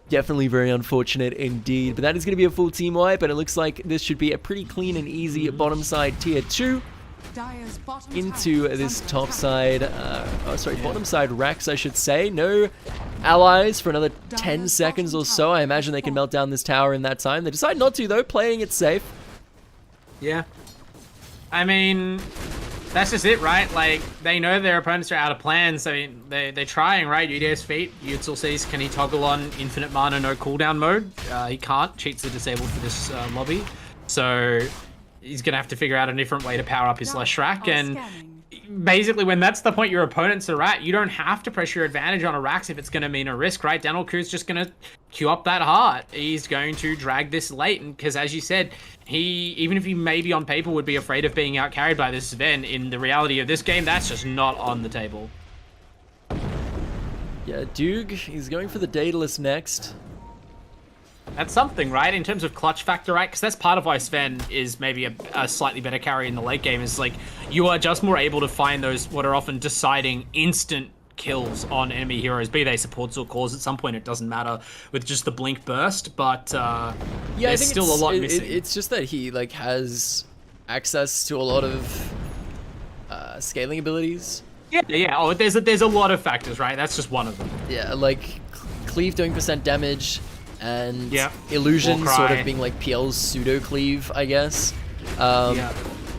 Definitely very unfortunate indeed, but that is going to be a full team wipe, and it looks like this should be a pretty clean and easy bottom side tier 2 into this top side, bottom side racks, I should say. No allies for another 10 seconds or so. I imagine they can melt down this tower in that time. They decide not to, though, playing it safe. Yeah. I mean, that's just it, right? Like, they know their opponents are out of plans. I mean, they're trying, right? UTS.FEET, Utsil sees, can he toggle on infinite mana, no cooldown mode? He can't. Cheats are disabled for this lobby. So he's going to have to figure out a different way to power up his Leshrac. And basically, when that's the point your opponents are at, you don't have to press your advantage on a Rax if it's going to mean a risk, right? Danilku's just going to queue up that heart. He's going to drag this late, and because as you said, he, even if he maybe on paper would be afraid of being outcarried by this Sven, in the reality of this game, that's just not on the table. Yeah, Doog, he's going for the Daedalus next. That's something, right? In terms of clutch factor, right? Because that's part of why Sven is maybe a slightly better carry in the late game, is like, you are just more able to find those, what are often deciding instant kills on enemy heroes, be they supports or cores. At some point it doesn't matter with just the blink burst, but yeah, there's still a lot missing. It's just that he like has access to a lot of scaling abilities. Yeah. Oh, there's a lot of factors, right? That's just one of them. Yeah, like cleave doing % damage, and illusion sort of being like PL's pseudo cleave, I guess.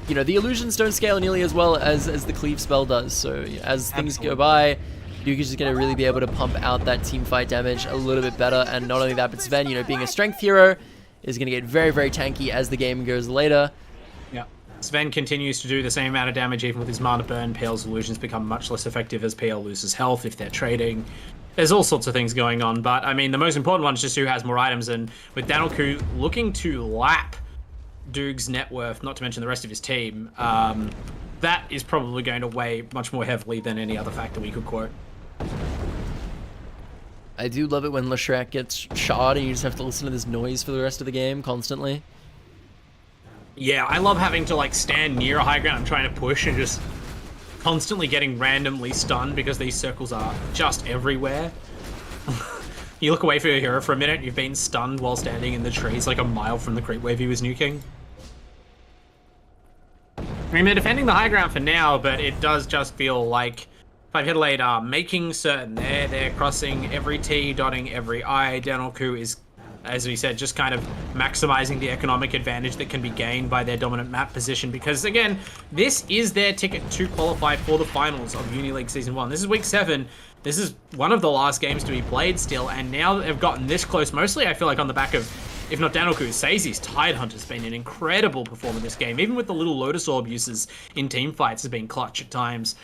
You know, the illusions don't scale nearly as well as the cleave spell does, so as things go by, Duke is just going to really be able to pump out that team fight damage a little bit better. And not only that, but Sven, you know, being a strength hero, is going to get very, very tanky as the game goes later. Yeah, Sven continues to do the same amount of damage even with his mana burn. PL's illusions become much less effective as PL loses health if they're trading. There's all sorts of things going on, but I mean, the most important one is just who has more items, and with Danilku looking to lap Doog's net worth, not to mention the rest of his team, that is probably going to weigh much more heavily than any other factor we could quote. I do love it when Leshrac gets shot and you just have to listen to this noise for the rest of the game constantly. Yeah, I love having to like stand near a high ground I'm trying to push and just constantly getting randomly stunned because these circles are just everywhere. You look away for your hero for a minute, you've been stunned while standing in the trees like a mile from the creep wave he was nuking. I mean, they're defending the high ground for now, but it does just feel like 5Headelaide are making certain they're crossing every T, dotting every I. Danilku is, as we said, just kind of maximizing the economic advantage that can be gained by their dominant map position, because again, this is their ticket to qualify for the finals of Uni League Season 1. This is week 7. This is one of the last games to be played still, and now that they've gotten this close, mostly I feel like on the back of, if not Danilku, Seizi's Tidehunter's been an incredible performer this game. Even with the little Lotus Orb uses in team fights has been clutch at times.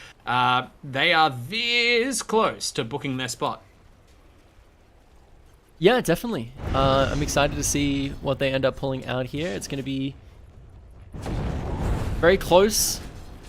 They are this close to booking their spot. Yeah, definitely. I'm excited to see what they end up pulling out here. It's going to be very close.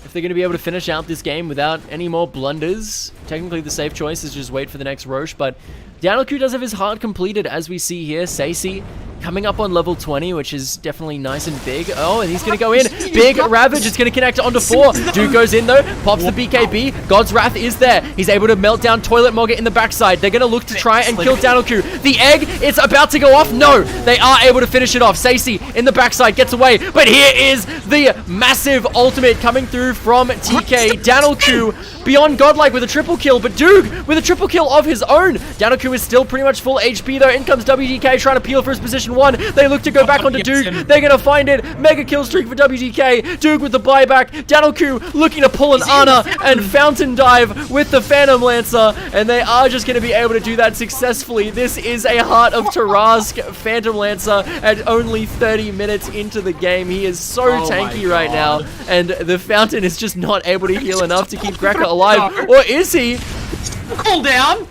If they're going to be able to finish out this game without any more blunders, technically the safe choice is just wait for the next Roche, but Danilku does have his heart completed, as we see here. Seizi coming up on level 20, which is definitely nice and big. Oh, and he's going to go in. Big Ravage. It's going to connect onto 4. Dude goes in, though. Pops the BKB. God's Wrath is there. He's able to melt down Toilet Mogger in the backside. They're going to look to try and kill Danoku. The egg, it's about to go off. No, they are able to finish it off. Stacey in the backside gets away. But here is the massive ultimate coming through from TK. Danoku beyond godlike with a triple kill, but Doog with a triple kill of his own. Danoku is still pretty much full HP, though. In comes WDK trying to peel for his position 1. They look to go back onto Doog. They're going to find it. Mega kill streak for WDK. Doog with the buyback. Danoku looking to pull an Ana and Fountain Dive with the Phantom Lancer, and they are just going to be able to do that successfully. This is a Heart of Tarask Phantom Lancer at only 30 minutes into the game. He is so tanky right now, and the Fountain is just not able to heal enough to keep Greca alive. Or is he? Cool down.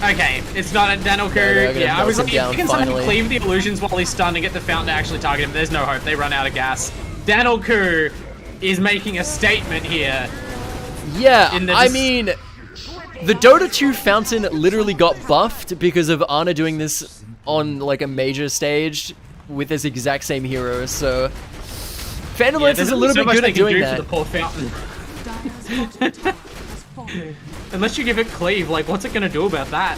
Okay, it's not a Danoku. Yeah, I was like, you can somehow cleave the illusions while he's stunned and get the Fountain to actually target him. There's no hope. They run out of gas. Danoku is making a statement here. Yeah, I mean, the Dota 2 Fountain literally got buffed because of Ana doing this on like a major stage with this exact same hero, so Phantom Lance is a little bit good at doing that. For the poor Fountain. Unless you give it cleave, like what's it gonna do about that?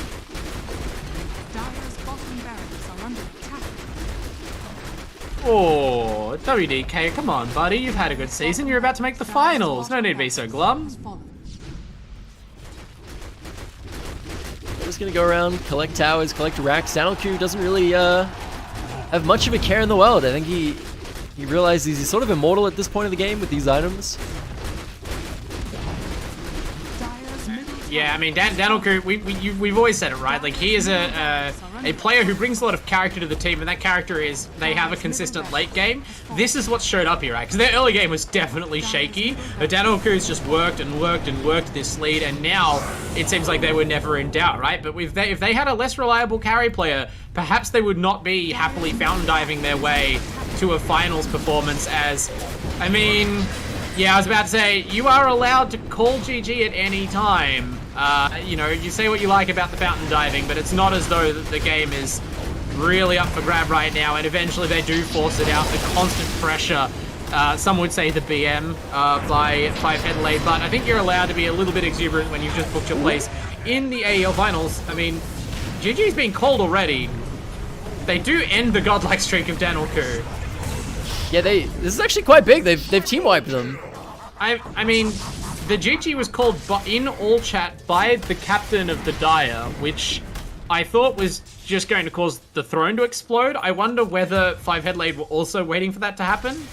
Oh, WDK, come on, buddy. You've had a good season. You're about to make the finals. No need to be so glum. Just gonna go around, collect towers, collect racks. Danoku doesn't really have much of a care in the world. I think he realizes he's sort of immortal at this point of the game with these items. Yeah, I mean, Danoku, we've always said it, right? Like, he is a player who brings a lot of character to the team, and that character is they have a consistent late game. This is what showed up here, right? Because their early game was definitely shaky, but Danoku's just worked and worked and worked this lead, and now it seems like they were never in doubt, right? But if they had a less reliable carry player, perhaps they would not be happily fountain diving their way to a finals performance as, I mean... Yeah, I was about to say, you are allowed to call GG at any time. You know, you say what you like about the fountain diving, but it's not as though the game is really up for grab right now, and eventually they do force it out. The constant pressure, some would say the BM by 5Headelaide, but I think you're allowed to be a little bit exuberant when you've just booked your place in the AEL Finals. I mean, GG's been called already. They do end the godlike streak of Danoku. Yeah, this is actually quite big. They've team wiped them. I mean, the GG was called in all chat by the captain of the Dire, which I thought was just going to cause the throne to explode. I wonder whether 5Headelaide were also waiting for that to happen.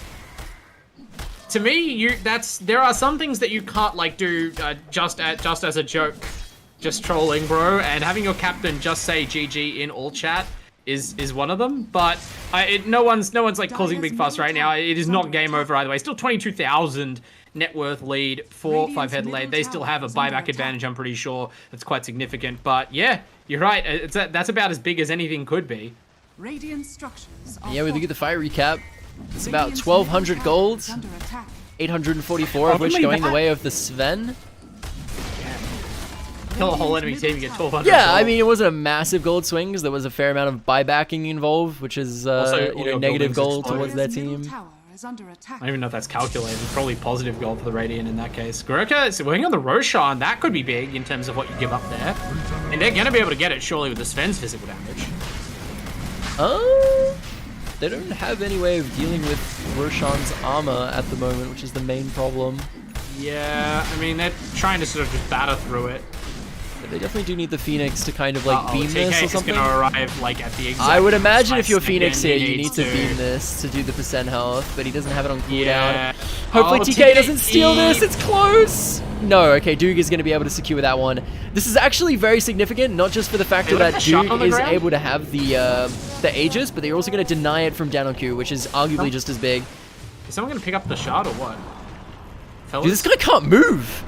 To me, there are some things that you can't like do just as a joke, just trolling, bro. And having your captain just say GG in all chat is one of them, but no one's like causing big fuss right now. It is not game over either way. Still 22,000 net worth lead for 5Headelaide. They still have a buyback advantage, I'm pretty sure. That's quite significant, but yeah, you're right. That's about as big as anything could be. Yeah, we look at the fire recap. It's about 1,200 gold, 844 of which going the way of the Sven. Kill a whole enemy team, you get 1,200. Yeah, gold. I mean, it wasn't a massive gold swing, because there was a fair amount of buybacking involved, which is negative gold towards their team. I don't even know if that's calculated. Probably positive gold for the Radiant in that case. Gurkha is working on the Roshan. That could be big in terms of what you give up there. And they're going to be able to get it, surely, with the Sven's physical damage. They don't have any way of dealing with Roshan's armor at the moment, which is the main problem. Yeah, I mean, they're trying to sort of just batter through it. But they definitely do need the Phoenix to kind of like beam this or something. TK is going to arrive like at the exact I would imagine if you're Phoenix here, you need to beam this to do the % health, but he doesn't have it on cooldown. Yeah. Hopefully TK doesn't steal this. It's close. No, okay, Doog is going to be able to secure that one. This is actually very significant, not just for the fact that Doog is able to have the Aegis, but they're also going to deny it from Danoku, which is arguably just as big. Is someone going to pick up the shard or what? Dude, this guy can't move.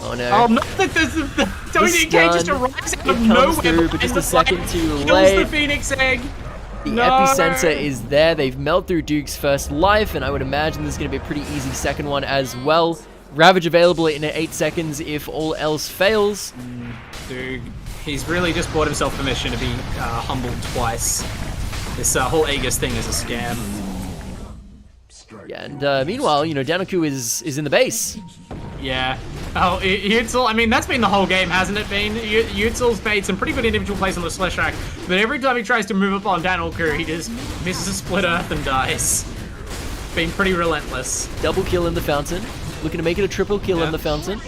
Oh no. Oh no, WDK just arrives out of nowhere. Through, but just a second too late. Kills the Phoenix egg. The epicenter is there. They've melted through Duke's first life, and I would imagine this is going to be a pretty easy second one as well. Ravage available in 8 seconds if all else fails. Duke He's really just bought himself permission to be humbled twice. This whole Aegis thing is a scam. Yeah, and meanwhile, Danoku is in the base. Yeah. Oh, Yutzel, I mean, that's been the whole game, hasn't it been? Yutzel's made some pretty good individual plays on the Slash Rack, but every time he tries to move up on Danoku, he just misses a split earth and dies. Been pretty relentless. Double kill in the fountain. Looking to make it a triple kill in the fountain.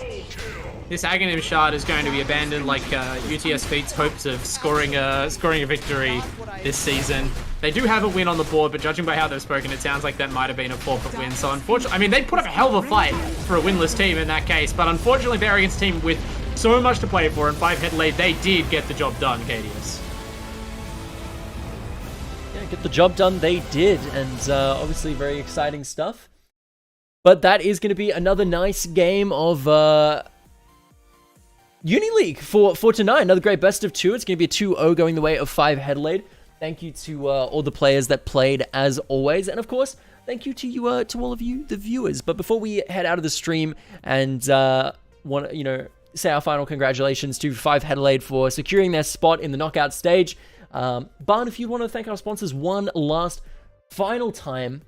This Aghanim shard is going to be abandoned like UTS.FEET's hopes of scoring a victory this season. They do have a win on the board, but judging by how they've spoken, it sounds like that might have been a forfeit win. So unfortunately, I mean, they put up a hell of a fight for a winless team in that case, but unfortunately they're against a team with so much to play for, and 5Headelaide, they did get the job done, Kadius. Yeah, get the job done, they did, and obviously very exciting stuff. But that is going to be another nice game of Uni League for tonight. Another great best of 2. It's going to be a 2-0 going the way of 5Headelaide. Thank you to all the players that played as always. And of course, thank you to you, to all of you, the viewers. But before we head out of the stream and want to, say our final congratulations to 5Headelaide for securing their spot in the knockout stage. Barn, if you want to thank our sponsors one last final time.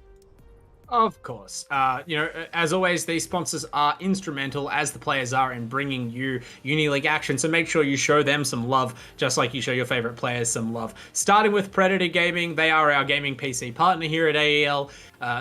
Of course. As always, these sponsors are instrumental, as the players are, in bringing you Uni League action. So make sure you show them some love, just like you show your favorite players some love. Starting with Predator Gaming, they are our gaming PC partner here at AEL.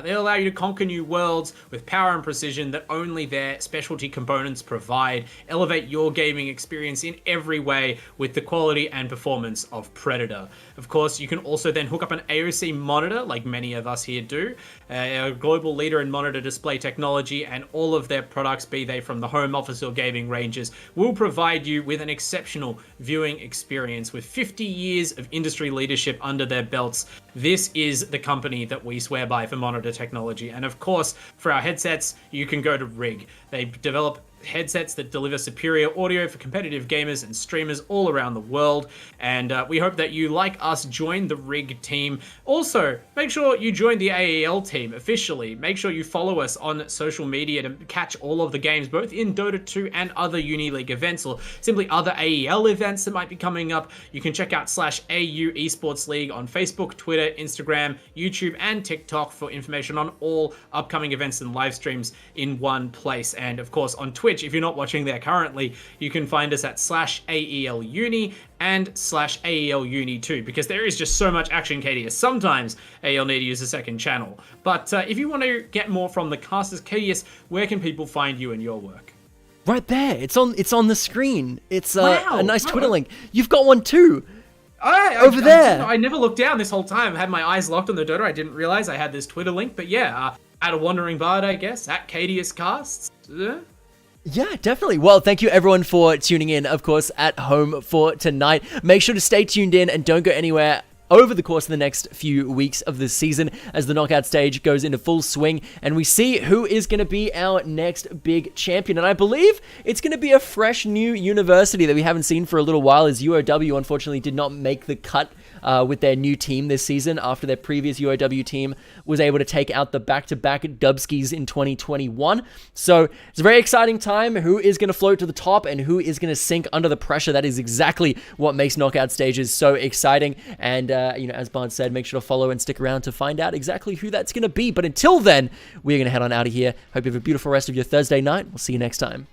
They allow you to conquer new worlds with power and precision that only their specialty components provide. Elevate your gaming experience in every way with the quality and performance of Predator. Of course, you can also then hook up an AOC Monitor, like many of us here do. A global leader in monitor display technology, and all of their products, be they from the home office or gaming ranges, will provide you with an exceptional viewing experience. With 50 years of industry leadership under their belts, this is the company that we swear by for monitor technology. And of course, for our headsets, you can go to Rig. They develop headsets that deliver superior audio for competitive gamers and streamers all around the world, and we hope that you, like us, join the Rig team. Also, make sure you join the AEL team officially. Make sure you follow us on social media to catch all of the games, both in Dota 2 and other Uni League events, or simply other AEL events that might be coming up. You can check out /AU Esports League on Facebook, Twitter, Instagram, YouTube, and TikTok for information on all upcoming events and live streams in one place. And of course, on Twitch, if you're not watching there currently, you can find us at /AEL Uni and /AEL Uni 2, because there is just so much action, Kadius. Sometimes AEL need to use a second channel. But if you want to get more from the casters, Kadius, where can people find you and your work? Right there. It's on the screen. It's wow. a nice Twitter link. You've got one too. Over there. I never looked down this whole time. I had my eyes locked on the Dota. I didn't realize I had this Twitter link. But yeah, at a wandering bard, I guess, at Kadius Casts. Yeah, definitely. Well, thank you everyone for tuning in, of course, at home for tonight. Make sure to stay tuned in and don't go anywhere over the course of the next few weeks of this season as the knockout stage goes into full swing and we see who is going to be our next big champion. And I believe it's going to be a fresh new university that we haven't seen for a little while, as UOW unfortunately did not make the cut with their new team this season after their previous UOW team was able to take out the back-to-back Dubskis in 2021. So it's a very exciting time. Who is going to float to the top and who is going to sink under the pressure? That is exactly what makes knockout stages so exciting. And, as Barnes said, make sure to follow and stick around to find out exactly who that's going to be. But until then, we're going to head on out of here. Hope you have a beautiful rest of your Thursday night. We'll see you next time.